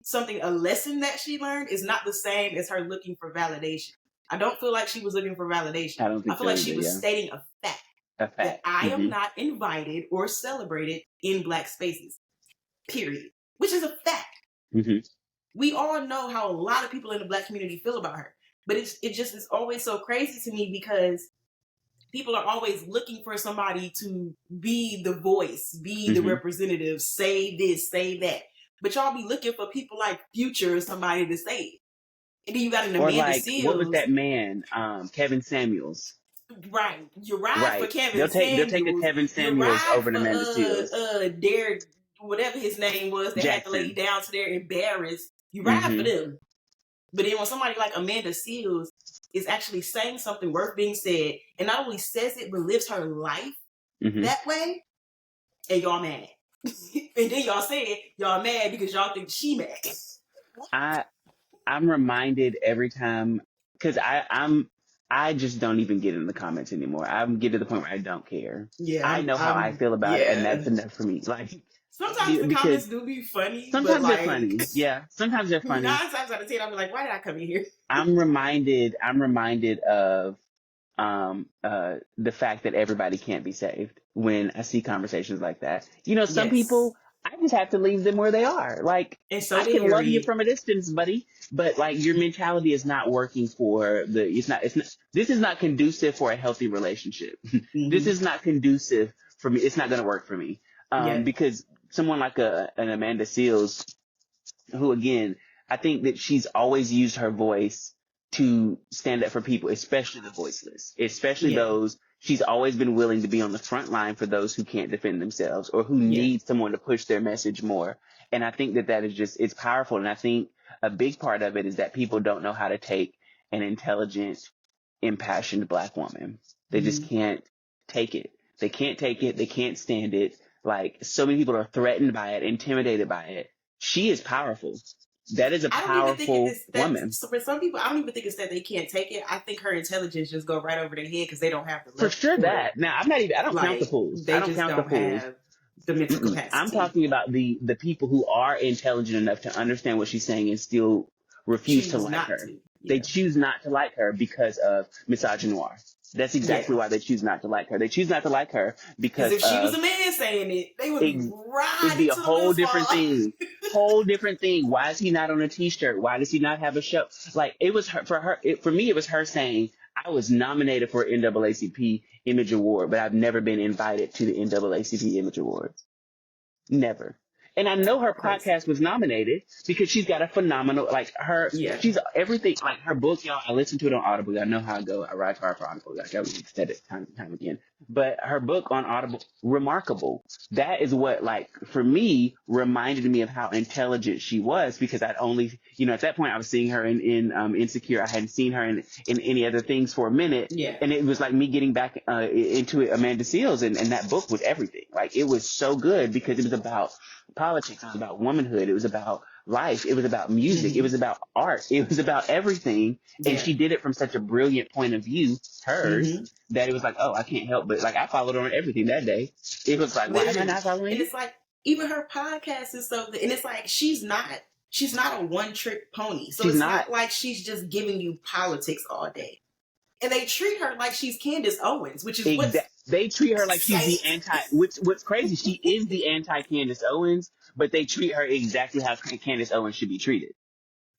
something, a lesson that she learned, is not the same as her looking for validation. I don't feel like she was looking for validation. I feel like she was stating a fact. That I am not invited or celebrated in Black spaces. Period. Which is a fact. We all know how a lot of people in the Black community feel about her. But it just is always so crazy to me, because people are always looking for somebody to be the voice, be the representative, say this, say that. But y'all be looking for people like Future or somebody to say it. And then you got an Amanda Seales. What was that man? Kevin Samuels. Right. You ride for Kevin Samuels. They'll take a Kevin Samuels over an Amanda Seales. Derek, whatever his name was, that had to lay down to there embarrassed. You ride for them. But then when somebody like Amanda Seales is actually saying something worth being said, and not only says it, but lives her life that way, and y'all mad. And then y'all say it, y'all mad because y'all think she mad. I'm reminded every time, because I just don't even get in the comments anymore. I'm getting to the point where I don't care. Yeah, I know how I feel about it, and that's enough for me. Like, Sometimes the because comments do be funny, but sometimes they're funny. Yeah, sometimes they're funny. 9 times out of 10, I'll be like, why did I come in here? I'm reminded of the fact that everybody can't be saved when I see conversations like that. Some people, I just have to leave them where they are. Like, and so I can love you from a distance, buddy, but like your mentality is not working this is not conducive for a healthy relationship. This is not conducive for me. It's not going to work for me. Because someone like an Amanda Seales, who again, I think that she's always used her voice to stand up for people, especially the voiceless, especially those. She's always been willing to be on the front line for those who can't defend themselves or who need someone to push their message more. And I think that is just, it's powerful. And I think a big part of it is that people don't know how to take an intelligent, impassioned Black woman. They just can't take it. They can't take it. They can't stand it. Like, so many people are threatened by it, intimidated by it. She is powerful. That is a powerful woman. So for some people, I don't even think it's that they can't take it. I think her intelligence just go right over their head because they don't have the for sure that. Now, I don't count the fools. I don't count the fools. Have the mental capacity. I'm talking about the people who are intelligent enough to understand what she's saying and still refuse to like her. They choose not to like her because of misogynoir. That's exactly why they choose not to like her. They choose not to like her because if she was a man saying it, they would be right. It'd be a whole different thing. Whole different thing. Why is he not on a t-shirt? Why does he not have a show? Like, it was for me, it was her saying, I was nominated for an NAACP Image Award, but I've never been invited to the NAACP Image Awards. Never. And I know her podcast was nominated because she's got a phenomenal, she's everything, like her book, y'all, I listen to it on Audible. I know how I go. I ride car for Audible. Like, I said it time and time again. But her book on Audible, remarkable. That is what, like, for me, reminded me of how intelligent she was because I'd only, at that point I was seeing her in Insecure. I hadn't seen her in any other things for a minute. Yeah. And it was like me getting back into it, Amanda Seales, and that book was everything. Like, it was so good because it was about politics, it was about womanhood, it was about life, it was about music, it was about art, it was about everything. And she did it from such a brilliant point of view, hers, that it was like, oh, I can't help but, like, I followed her on everything that day. It was like, why am I not following? And it's like, even her podcast is so good, and it's like she's not a one-trick pony, so it's not like she's just giving you politics all day. And they treat her like she's Candace Owens, which is what they treat her like she's the anti. What's crazy? She is the anti Candace Owens, but they treat her exactly how Candace Owens should be treated.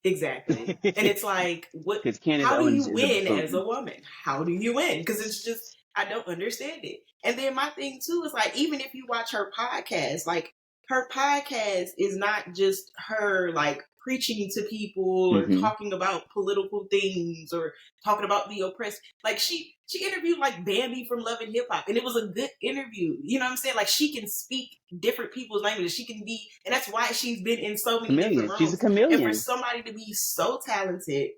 Exactly, and it's like, what? How do you win as a woman? How do you win? Because it's just, I don't understand it. And then my thing too is like, even if you watch her podcast, like her podcast is not just her like preaching to people or talking about political things or talking about the oppressed. Like she interviewed like Bambi from Love and Hip Hop, and it was a good interview. You know what I'm saying? Like, she can speak different people's languages. She can be, and that's why she's been in so many different roles. She's a chameleon. And for somebody to be so talented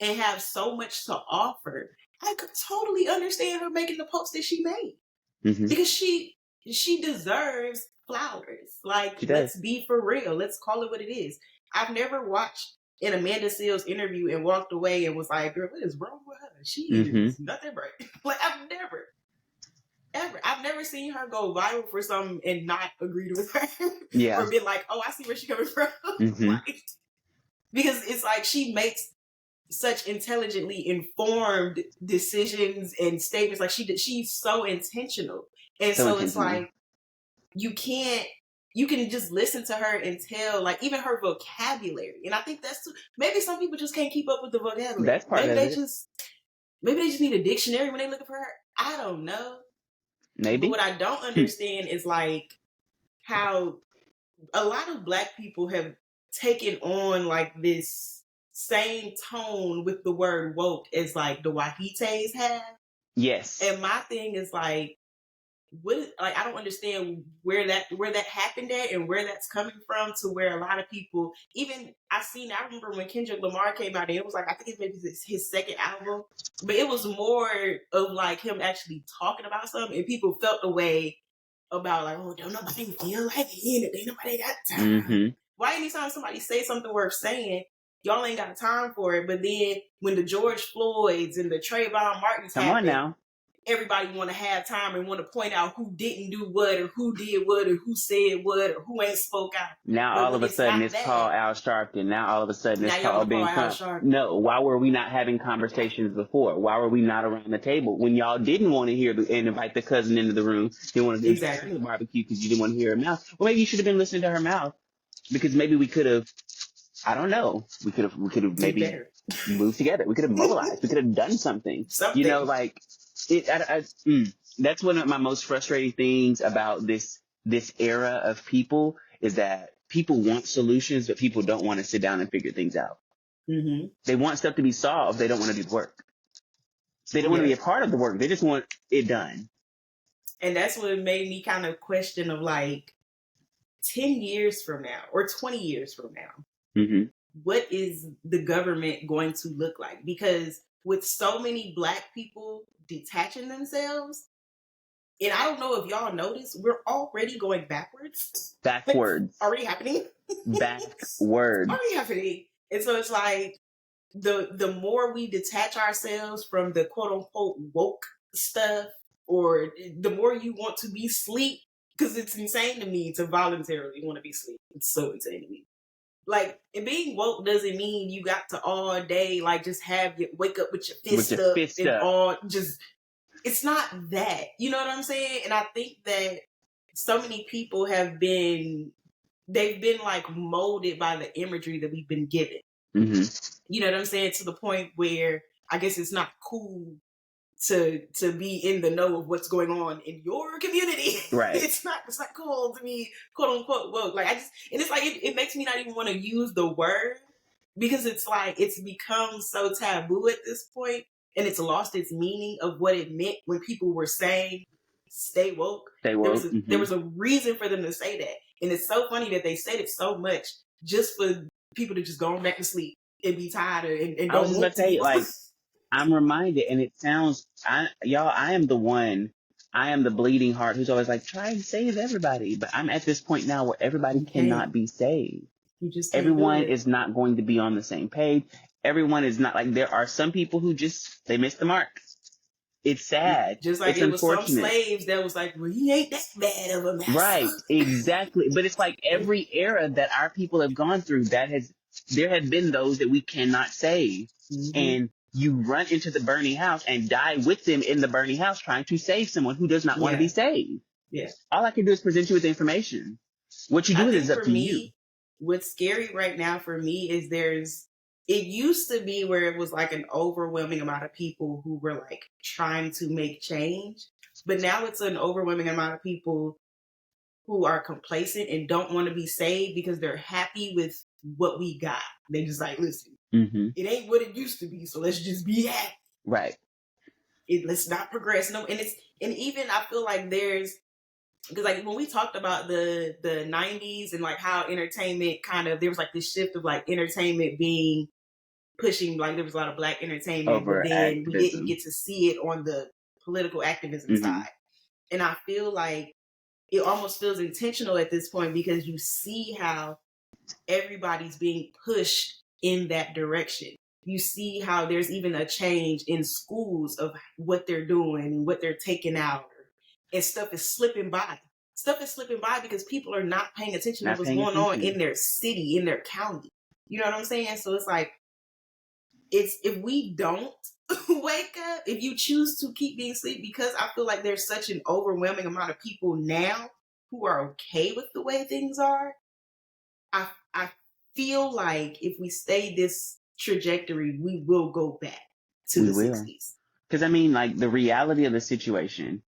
and have so much to offer, I could totally understand her making the post that she made because she deserves flowers. Like, let's be for real. Let's call it what it is. I've never watched an Amanda Seales interview and walked away and was like, girl, what is wrong with her? She is nothing right. Like, I've never seen her go viral for something and not agreed with her. Yeah. Or been like, oh, I see where she's coming from. Like, because it's like she makes such intelligently informed decisions and statements. Like, she's so intentional. And so it's like, you can just listen to her and tell, like, even her vocabulary. And I think that's maybe some people just can't keep up with the vocabulary. That's part of it. Maybe they just need a dictionary when they looking for her. I don't know. Maybe. But what I don't understand is like how a lot of Black people have taken on like this same tone with the word woke as like the Wahites have. Yes. And my thing is like, I don't understand where that happened at and where that's coming from, to where a lot of people, even I remember when Kendrick Lamar came out, and it was like, I think it's maybe his second album, but it was more of like him actually talking about something, and people felt the way about like, oh, don't nobody feel like it, ain't nobody got time. Why anytime somebody say something worth saying, y'all ain't got time for it? But then when the George Floyds and the Trayvon Martins come on now. everybody want to have time and want to point out who didn't do what or who did what or who said what or who ain't spoke out. Now But all of a sudden it's that, called Al Sharpton. Now all of a sudden it's called being Trump. No, why were we not having conversations before? Why were we not around the table when y'all didn't want to hear and invite the cousin into the room? Didn't want to do the barbecue because you didn't want to hear her mouth. Well, maybe you should have been listening to her mouth because maybe we could have. I don't know. We could have maybe moved together. We could have mobilized. We could have done something. You know, like that's one of my most frustrating things about this era of people is that people want solutions, but people don't want to sit down and figure things out. Mm-hmm. They want stuff to be solved. They don't want to do the work. They don't want to be a part of the work. They just want it done. And that's what made me kind of question of like 10 years from now or 20 years from now, what is the government going to look like? Because with so many Black people detaching themselves, and I don't know if y'all notice, we're already going backwards. Backwards. Already happening. Backwards. Already happening. And so it's like the more we detach ourselves from the quote unquote woke stuff, or the more you want to be sleep, because it's insane to me to voluntarily want to be sleep. It's so insane to me. Like, and being woke doesn't mean you got to all day, like, just wake up with your fist up. All just, it's not that. You know what I'm saying? And I think that so many people they've been like molded by the imagery that we've been given. Mm-hmm. You know what I'm saying? To the point where I guess it's not cool to be in the know of what's going on in your community. Right. It's not cool to be quote unquote woke. Like it's like it makes me not even want to use the word because it's like it's become so taboo at this point and it's lost its meaning of what it meant when people were saying stay woke. Stay woke. There was a reason for them to say that. And it's so funny that they said it so much just for people to just go on back to sleep and be tired and I was just about to say, like, I'm reminded, and it sounds, I am the bleeding heart who's always like, try and save everybody. But I'm at this point now where everybody cannot be saved. Everyone is not going to be on the same page. Everyone is not, like, there are some people who they missed the mark. It's sad. Just like it was some slaves that was like, well, he ain't that bad of a master. Right, exactly. But it's like every era that our people have gone through, there have been those that we cannot save. Mm-hmm. And you run into the burning house and die with them in the burning house trying to save someone who does not want to be saved. Yeah. All I can do is present you with information. What you do is up to you. What's scary right now for me is it used to be where it was like an overwhelming amount of people who were like trying to make change. But now it's an overwhelming amount of people who are complacent and don't want to be saved because they're happy with what we got. They just like, listen, it ain't what it used to be, so let's just be happy. Right. Let's not progress. No, and even I feel like because like when we talked about the 90s and like how entertainment there was like this shift of like entertainment being pushing, like there was a lot of Black entertainment, but then we didn't get to see it on the political activism side. And I feel like it almost feels intentional at this point because you see how everybody's being pushed in that direction. You see how there's even a change in schools of what they're doing and what they're taking out, and stuff is slipping by. Stuff is slipping by because people are not paying attention to what's going on in their city, in their county. You know what I'm saying? So it's like, if we don't wake up, if you choose to keep being asleep, because I feel like there's such an overwhelming amount of people now who are okay with the way things are. I feel like if we stay this trajectory, we will go back to the 60s. Because, I mean, like, the reality of the situation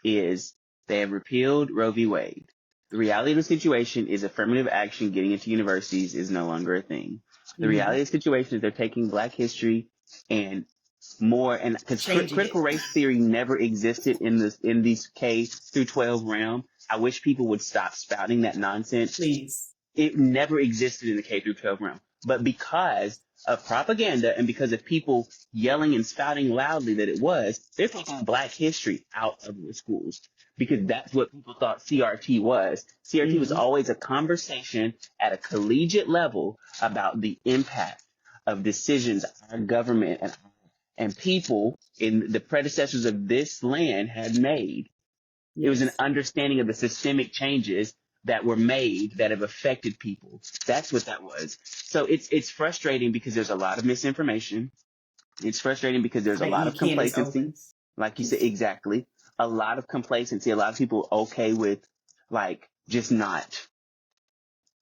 is they have repealed Roe v. Wade. The reality of the situation is affirmative action getting into universities is no longer a thing. The reality of the situation is they're taking Black history and more, and because critical race theory never existed in these K through 12 realm. I wish people would stop spouting that nonsense. Please. It never existed in the K through 12 realm. But because of propaganda and because of people yelling and spouting loudly that it was, they're taking Black history out of the schools because that's what people thought CRT was. CRT was always a conversation at a collegiate level about the impact of decisions our government and people in the predecessors of this land had made. Yes. It was an understanding of the systemic changes that were made that have affected people. That's what that was. So it's frustrating because there's a lot of misinformation. It's frustrating because there's a lot of complacency. Like you said, exactly. A lot of complacency. A lot of people okay with like just not.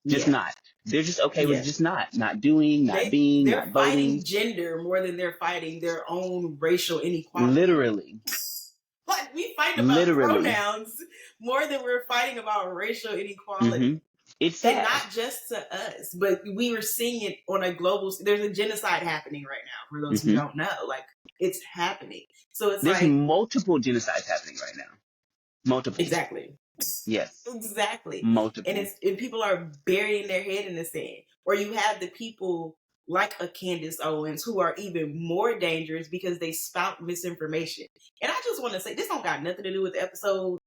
Not. They're just okay with just not doing, not being, not voting. They're fighting gender more than they're fighting their own racial inequality. Literally. Like we fight about pronouns more than we're fighting about racial inequality. Mm-hmm. It's sad. And not just to us, but we were seeing it on a global. There's a genocide happening right now. For those who don't know, like it's happening. So there's multiple genocides happening right now. Multiple. Exactly. Yes. Exactly. Multiple. And people are burying their head in the sand. Or you have the people like a Candace Owens who are even more dangerous because they spout misinformation. And I just want to say, this don't got nothing to do with the episode.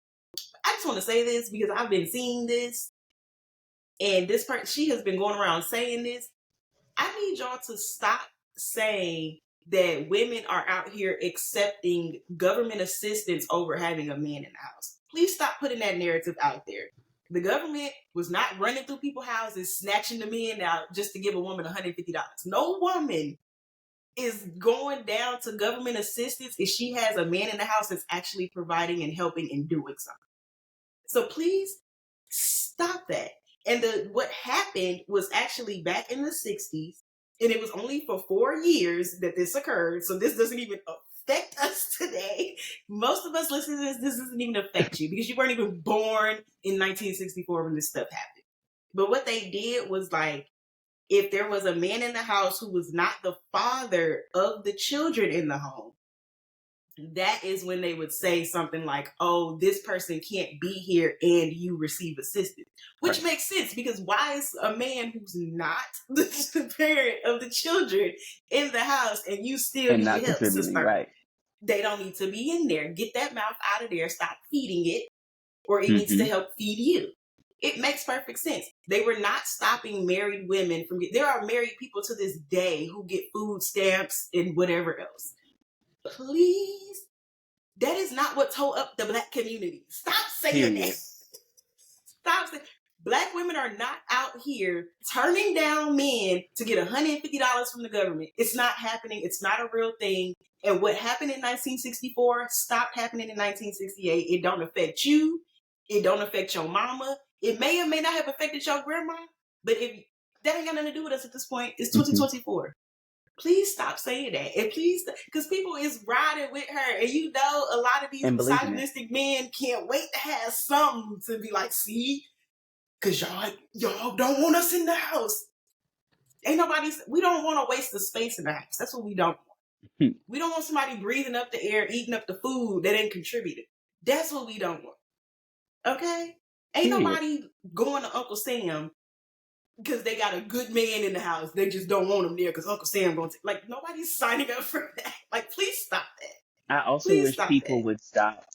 I just want to say this because I've been seeing this. And this person, she has been going around saying this. I need y'all to stop saying that women are out here accepting government assistance over having a man in the house. Please stop putting that narrative out there. The government was not running through people's houses, snatching the men out just to give a woman $150. No woman is going down to government assistance if she has a man in the house that's actually providing and helping and doing something. So please stop that. And what happened was actually back in the 60s, and it was only for 4 years that this occurred. So this doesn't even affect us today. Most of us listening to this doesn't even affect you because you weren't even born in 1964 when this stuff happened. But what they did was like, if there was a man in the house who was not the father of the children in the home, that is when they would say something like, oh, this person can't be here and you receive assistance. Which makes sense because why is a man who's not the parent of the children in the house and you still need help to start? Right. They don't need to be in there. Get that mouth out of there. Stop feeding it, or it needs to help feed you. It makes perfect sense. They were not stopping married women from there are married people to this day who get food stamps and whatever else. Please, that is not what tore up the Black community. Stop saying that. Stop saying. Black women are not out here turning down men to get $150 from the government. It's not happening. It's not a real thing. And what happened in 1964 stopped happening in 1968. It don't affect you. It don't affect your mama. It may or may not have affected your grandma. But if that ain't got nothing to do with us at this point, it's 2024. Please stop saying that. And please, because people is riding with her. And you know, a lot of these misogynistic men can't wait to have something to be like, see, because y'all don't want us in the house. We don't want to waste the space in the house. That's what we don't want. We don't want somebody breathing up the air, eating up the food that ain't contributed. That's what we don't want. Okay? Ain't nobody going to Uncle Sam because they got a good man in the house. They just don't want him there because Uncle Sam going to... Like, nobody's signing up for that. Like, please stop that. I also wish people would stop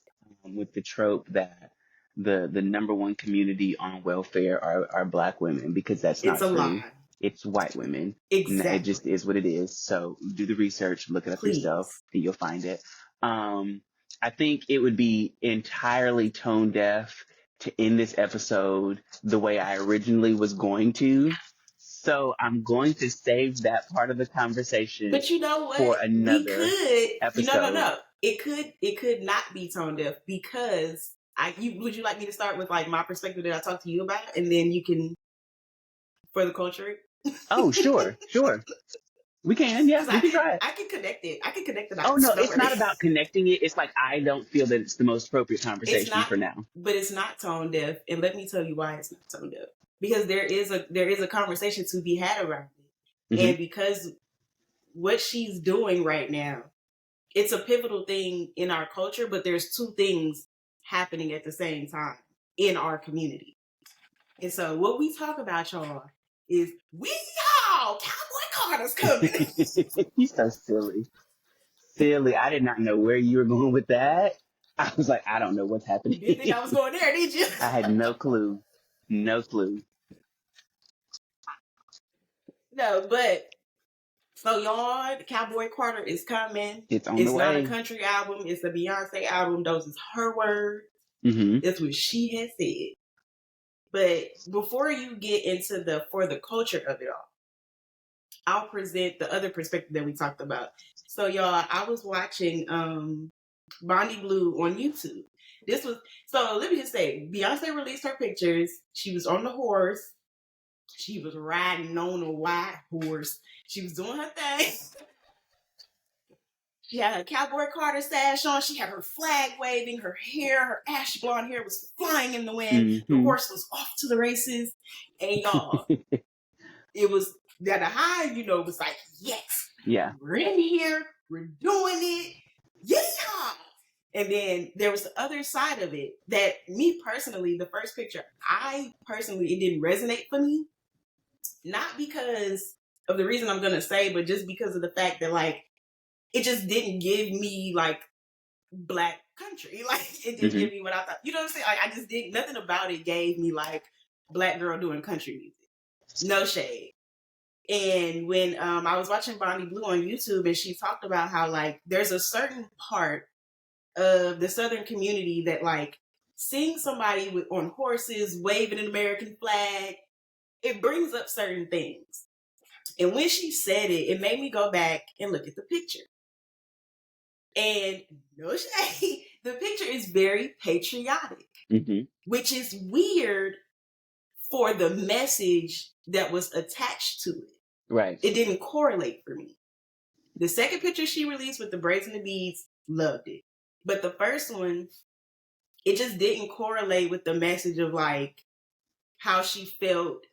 with the trope that the number one community on welfare are Black women, because that's not true. Lie. It's white women. Exactly. It just is what it is. So do the research, look it up yourself, and you'll find it. I think it would be entirely tone deaf to end this episode the way I originally was going to. So I'm going to save that part of the conversation. But you know what? For another episode. No. It could not be tone deaf because would you like me to start with like my perspective that I talked to you about, and then you can further culture it? Oh, sure. We can, yeah, we can try it. I can connect it. Oh, no, it's not about connecting it. It's like, I don't feel that it's the most appropriate conversation for now. But it's not tone deaf. And let me tell you why it's not tone deaf. Because there is a conversation to be had around it. And because what she's doing right now, it's a pivotal thing in our culture, but there's two things happening at the same time in our community. And so what we talk about, y'all, is Cowboy Carter's coming. He's so silly. I did not know where you were going with that. I was like, I don't know what's happening. You didn't think I was going there, did you? I had no clue. No, but So y'all, Cowboy Carter is coming. It's on the way. It's not a country album. It's a Beyonce album. Those is her words. That's what she had said. But before you get into for the culture of it all, I'll present the other perspective that we talked about. So y'all, I was watching Bonnie Blue on YouTube. So let me just say, Beyonce released her pictures. She was on the horse. She was riding on a white horse. She was doing her thing. She had her Cowboy Carter sash on. She had her flag waving. Her hair, her ash blonde hair was flying in the wind. The horse was off to the races. And y'all, it was at a high, it was like, yes. Yeah. We're in here. We're doing it. Yeah. And then there was the other side of it that me personally, the first picture, it didn't resonate for me. Not because of the reason I'm going to say, but just because of the fact that, like, it just didn't give me, like, black country. Like, it didn't give me what I thought. You know what I'm saying? Like, I just didn't, nothing about it gave me, like, black girl doing country music. No shade. And when I was watching Bonnie Blue on YouTube, and she talked about how, like, there's a certain part of the Southern community that, like, seeing somebody on horses waving an American flag, it brings up certain things. And when she said it, it made me go back and look at the picture. And no shade, the picture is very patriotic, which is weird for the message that was attached to it. Right. It didn't correlate for me. The second picture she released with the braids and the beads, loved it. But the first one, it just didn't correlate with the message of, like, how she felt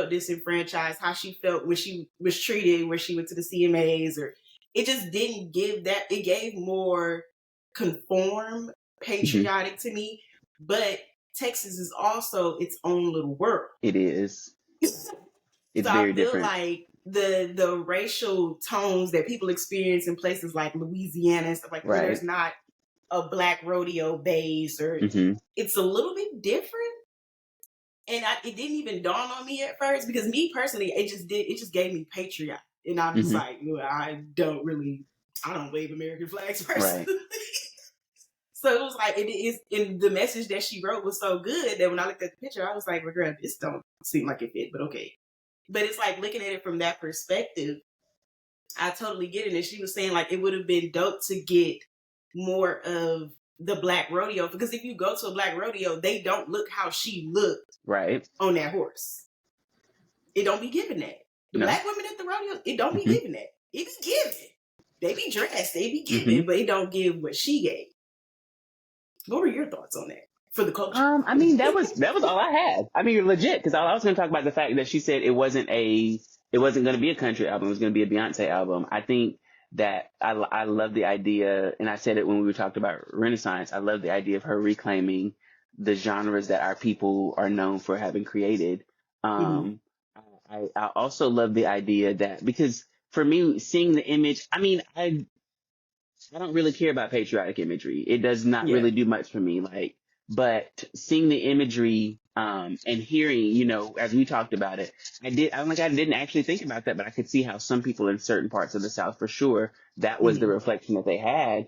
disenfranchised, how she felt when she was treated, where she went to the CMAs, or it just didn't give that. It gave more conform, patriotic to me. But Texas is also its own little world. It is. It's so very I feel different. like the racial tones that people experience in places like Louisiana and stuff like that, there's not a black rodeo base, or it's a little bit different. And it didn't even dawn on me at first, because me personally, it just gave me patriotic. And I'm just like, I don't wave American flags personally. Right. So it was like, and the message that she wrote was so good that when I looked at the picture, I was like, well, girl, this don't seem like it fit, but okay. But it's like, looking at it from that perspective, I totally get it. And she was saying, like, it would have been dope to get more of the black rodeo, because if you go to a black rodeo, they don't look how she looked on that horse. It don't be giving that. The black women at the rodeo, it don't be giving that. It be giving. They be dressed, they be giving, but it don't give what she gave. What were your thoughts on that for the culture? I mean, that was all I had. I mean, legit, because I was going to talk about the fact that she said it wasn't going to be a country album. It was going to be a Beyonce album. I think that I love the idea, and I said it when we talked about Renaissance. I love the idea of her reclaiming the genres that our people are known for having created. I also love the idea that, because for me, seeing the image, I mean, I don't really care about patriotic imagery. It does not really do much for me. Like, but seeing the imagery and hearing, as we talked about it, I didn't actually think about that, but I could see how some people in certain parts of the South, for sure, that was the reflection that they had.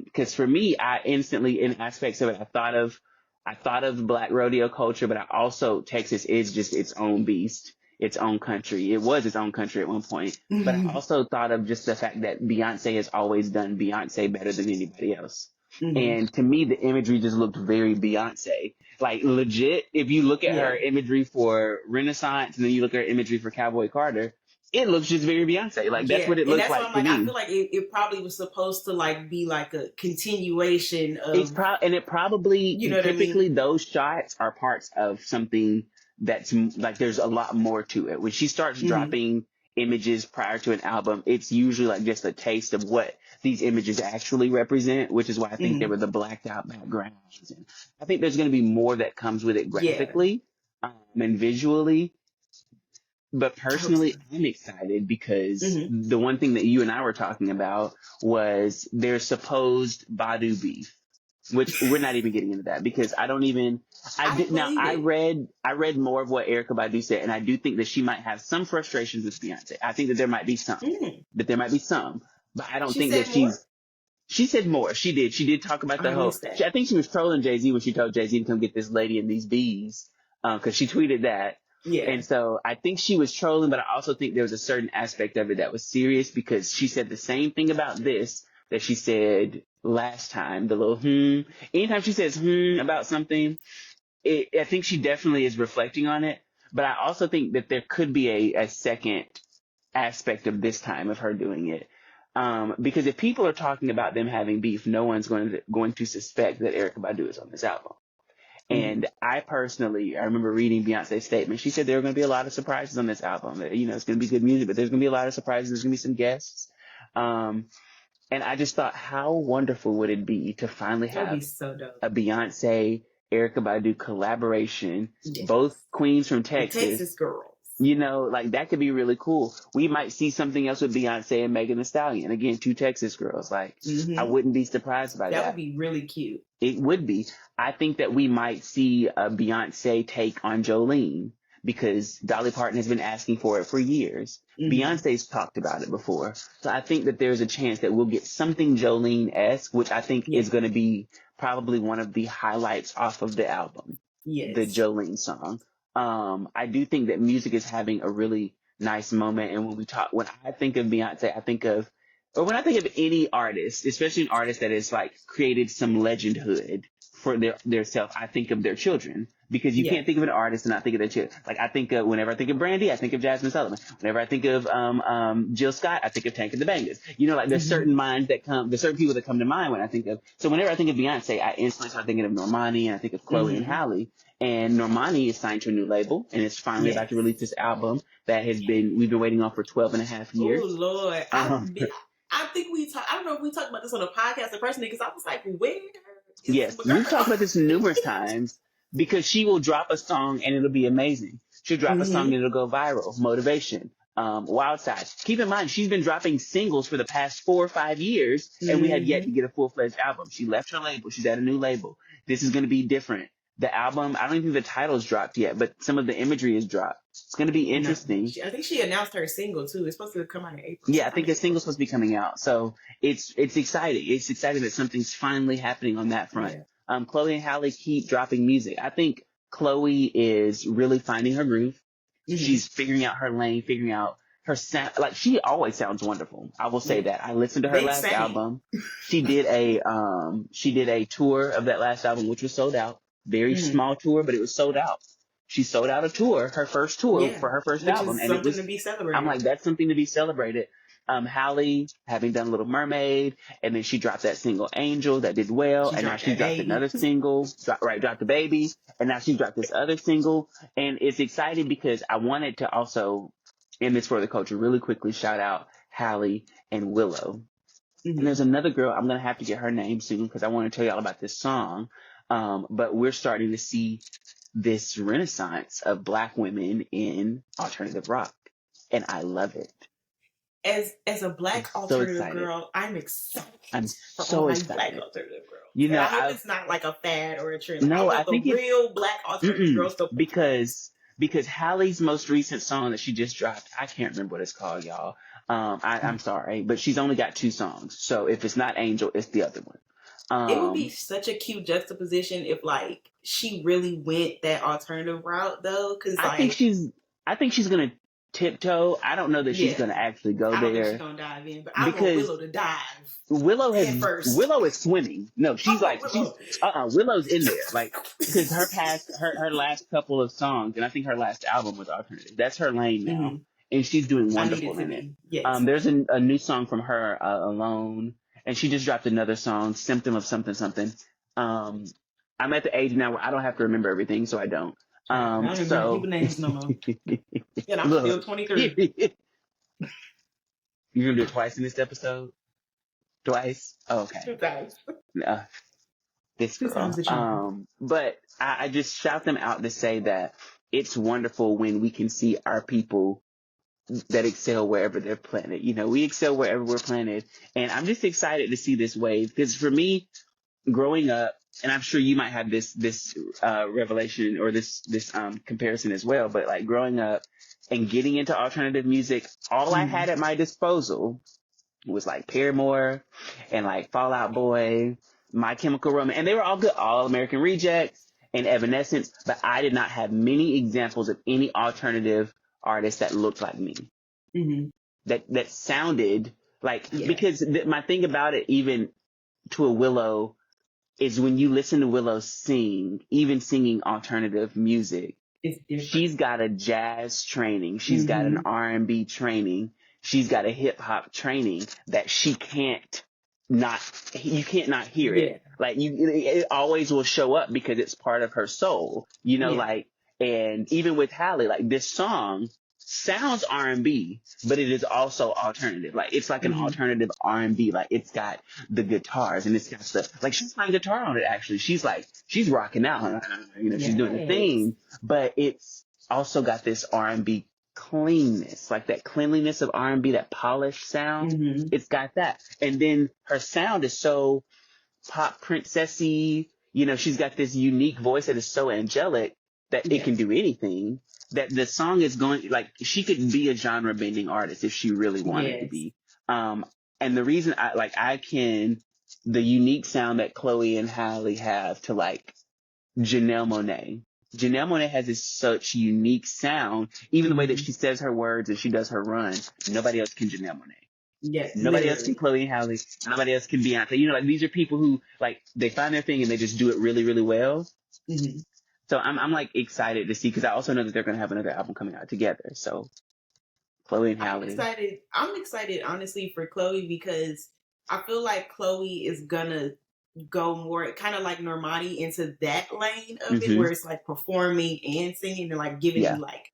Because for me, I instantly, in aspects of it, I thought of Black rodeo culture, but I also, Texas is just its own beast, its own country. It was its own country at one point, but I also thought of just the fact that Beyonce has always done Beyonce better than anybody else. And to me, the imagery just looked very Beyonce. Like, legit, if you look at her imagery for Renaissance and then you look at her imagery for Cowboy Carter, it looks just very Beyonce. Like, that's what it looks like to me. I feel like it probably was supposed to, like, be like a continuation of... it probably, typically those shots are parts of something that's, like, there's a lot more to it. When she starts dropping images prior to an album, it's usually like just a taste of what these images actually represent, which is why I think there were the blacked out backgrounds. And I think there's going to be more that comes with it graphically and visually. But personally, I'm excited because the one thing that you and I were talking about was their supposed Badu beef. which we're not even getting into that because I read more of what Erykah Badu said, and I do think that she might have some frustrations with Beyonce. I think that there might be some, but I don't think that she said more. She did. She did talk about the whole. I think she was trolling Jay-Z when she told Jay-Z to come get this lady and these bees, because she tweeted that. Yeah. And so I think she was trolling, but I also think there was a certain aspect of it that was serious because she said the same thing about this that she said last time. The little Anytime she says about something, I think she definitely is reflecting on it. But I also think that there could be a second aspect of this time of her doing it. Because if people are talking about them having beef, no one's going to suspect that Erykah Badu is on this album. And I remember reading Beyonce's statement. She said there are going to be a lot of surprises on this album. You know, it's going to be good music, but there's going to be a lot of surprises. There's going to be some guests. And I just thought, how wonderful would it be to finally have a Beyonce, Erykah Badu collaboration, both queens from Texas. The Texas girls. You know, like that could be really cool. We might see something else with Beyonce and Megan Thee Stallion. Again, 2 Texas girls. Like, I wouldn't be surprised by that. That would be really cute. It would be. I think that we might see a Beyonce take on Jolene because Dolly Parton has been asking for it for years. Beyonce's talked about it before. So I think that there's a chance that we'll get something Jolene-esque, which I think is going to be probably one of the highlights off of the album. Yes. The Jolene song. I do think that music is having a really nice moment. And when I think of Beyonce, when I think of any artist, especially an artist that has like created some legendhood for their self, I think of their children because you can't think of an artist and not think of their children. Like whenever I think of Brandy, I think of Jasmine Sullivan. Whenever I think of Jill Scott, I think of Tank and the Bangers. You know, like there's certain there's certain people that come to mind when I think of. So whenever I think of Beyonce, I instantly start thinking of Normani and I think of Chloe and Halle. And Normani is signed to a new label and is finally about to release this album that we've been waiting on for 12 and a half years. Oh Lord. I think I don't know if we talked about this on a podcast personally because I was like, where? Yes, we've talked about this numerous times because she will drop a song and it'll be amazing. She'll drop a song and it'll go viral. Motivation, Wild Side. Keep in mind, she's been dropping singles for the past 4 or 5 years and we have yet to get a full-fledged album. She left her label. She's at a new label. This is going to be different. The album, I don't even think the title's dropped yet, but some of the imagery is dropped. It's going to be interesting. I think she announced her single too. It's supposed to come out in April. Yeah, I think the single's supposed to be coming out. So it's exciting. It's exciting that something's finally happening on that front. Yeah. Chloe and Halle keep dropping music. I think Chloe is really finding her groove. She's figuring out her lane, figuring out her sound. Like, she always sounds wonderful. I will say that. I listened to her last album. She did a tour of that last album, which was sold out. Very small tour, but it was sold out. She sold out a tour, her first tour for her first album. And it was something to be celebrated. I'm like, that's something to be celebrated. Halle, having done Little Mermaid, and then she dropped that single Angel that did well, and now she dropped another single, dropped the baby, and now she dropped this other single. And it's exciting because I wanted to also, in this for the culture, really quickly shout out Halle and Willow. And there's another girl, I'm going to have to get her name soon because I want to tell y'all about this song. But we're starting to see this renaissance of Black women in alternative rock, and I love it. As a Black alternative girl, I'm excited. I'm so excited. Black alternative girl. You know, I hope it's not like a fad or a trend. No, I think the real Black alternative girls. Because Halle's most recent song that she just dropped, I can't remember what it's called, y'all. I'm sorry, but she's only got 2 songs. So if it's not Angel, it's the other one. It would be such a cute juxtaposition if like she really went that alternative route though, because I think she's gonna tiptoe. I don't know that she's gonna actually go there. I don't think she's gonna dive in, but I want Willow to dive. Willow is swimming. No, she's Willow's in there, like, because her last couple of songs, and I think her last album was alternative. That's her lane now, and she's doing wonderful in it. Yes. There's a new song from her, Alone. And she just dropped another song, Symptom of Something Something. I'm at the age now where I don't have to remember everything, so I don't. I don't remember people names no more. And I'm still 23. You're going to do it twice in this episode? Twice? Oh, okay. 2 times. This girl. But I just shout them out to say that it's wonderful when we can see our people that excel wherever they're planted. You know, we excel wherever we're planted. And I'm just excited to see this wave because for me, growing up, and I'm sure you might have this revelation or this comparison as well, but like growing up and getting into alternative music, all I had at my disposal was like Paramore and like Fall Out Boy, My Chemical Romance, and they were all good, All American Rejects and Evanescence, but I did not have many examples of any alternative artists that looked like me. That sounded like, because my thing about it, even to a Willow, is when you listen to Willow sing, even singing alternative music, she's got a jazz training, she's got an R&B training, she's got a hip hop training that you can't not hear it. Like it always will show up because it's part of her soul, like, and even with Halle, like this song sounds R&B, but it is also alternative. Like it's like an alternative R&B. Like it's got the guitars and it's got stuff. Like she's playing guitar on it. Actually, she's rocking out. She's doing the thing, but it's also got this R&B cleanness, like that cleanliness of R&B, that polished sound. It's got that, and then her sound is so pop princessy. She's got this unique voice that is so angelic that it can do anything. That the song is going, like, she could be a genre bending artist if she really wanted to be. And the reason the unique sound that Chloe and Halle have to like Janelle Monáe. Janelle Monáe has this such unique sound, even the way that she says her words and she does her run. Nobody else can Janelle Monáe. Nobody else can Chloe and Halle. Nobody else can Beyonce. Like these are people who like they find their thing and they just do it really, really well. So I'm like excited to see, because I also know that they're going to have another album coming out together. So Chloe and Halle. I'm excited honestly for Chloe, because I feel like Chloe is gonna go more kind of like Normani into that lane of it, where it's like performing and singing and like giving you like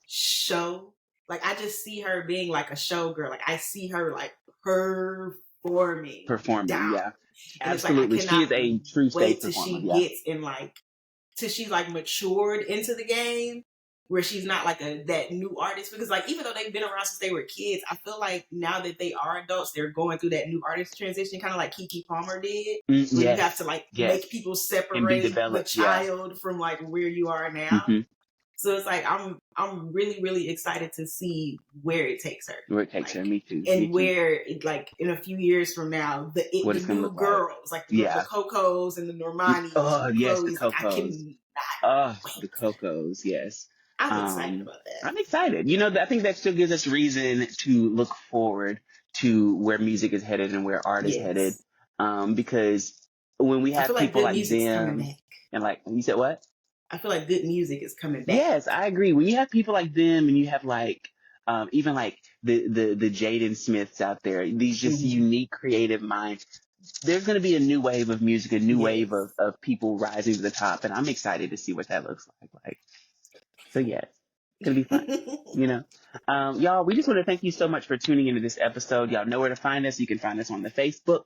show. Like I just see her being like a showgirl. Like I see her like performing. Yeah, absolutely. Like, she is a true stage till performer. She gets in like till she's like matured into the game, where she's not like that new artist. Because like even though they've been around since they were kids, I feel like now that they are adults, they're going through that new artist transition, kind of like Kiki Palmer did. Where you have to like make people separate the child from like where you are now. So it's like I'm really, really excited to see where it takes her. Where it takes her, me too. And where it, like in a few years from now, the new girls, like the Cocos and the Normanis. Oh yes, the Cocos. The Cocos, yes. I'm excited about that. I'm excited. I think that still gives us reason to look forward to where music is headed and where art is headed. Because when we have people like them, and like, you said what? I feel like good music is coming back. Yes, I agree. When you have people like them and you have like, even like the Jaden Smiths out there, these just unique creative minds, there's going to be a new wave of music, a new wave of people rising to the top. And I'm excited to see what that looks like. So yeah, it's going to be fun, Y'all, we just want to thank you so much for tuning into this episode. Y'all know where to find us. You can find us on the Facebook,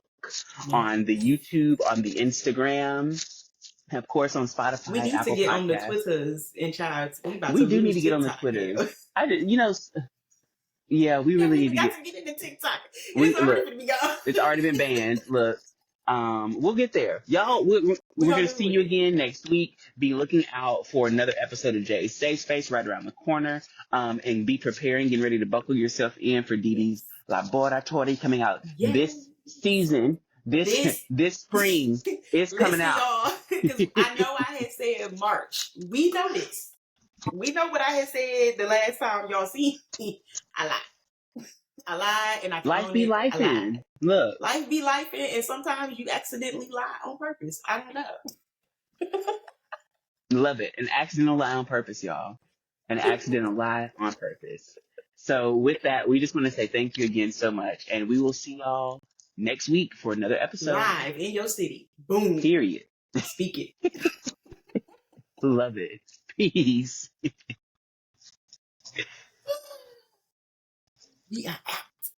on the YouTube, on the Instagram. Of course, on Spotify. We need Apple to get Podcasts. on the Twitters and child. We do need to get on the Twitters. Yeah, we really need to get in the TikTok. It's already been banned. Look, we'll get there, y'all. We're gonna see you again next week. Be looking out for another episode of Jay's Safe Space right around the corner. And be preparing, getting ready to buckle yourself in for DiDi's Laboratory coming out this season. This spring is coming out. Because I know I had said March. We know this. We know what I had said the last time y'all see me. I lied, and I life be lifing. Look, life be lifing, and sometimes you accidentally lie on purpose. I don't know. Love it. An accidental lie on purpose, y'all. An accidental lie on purpose. So with that, we just want to say thank you again so much, and we will see y'all next week for another episode. Live in your city. Boom. Period. Speak it. Love it. Peace. We are out.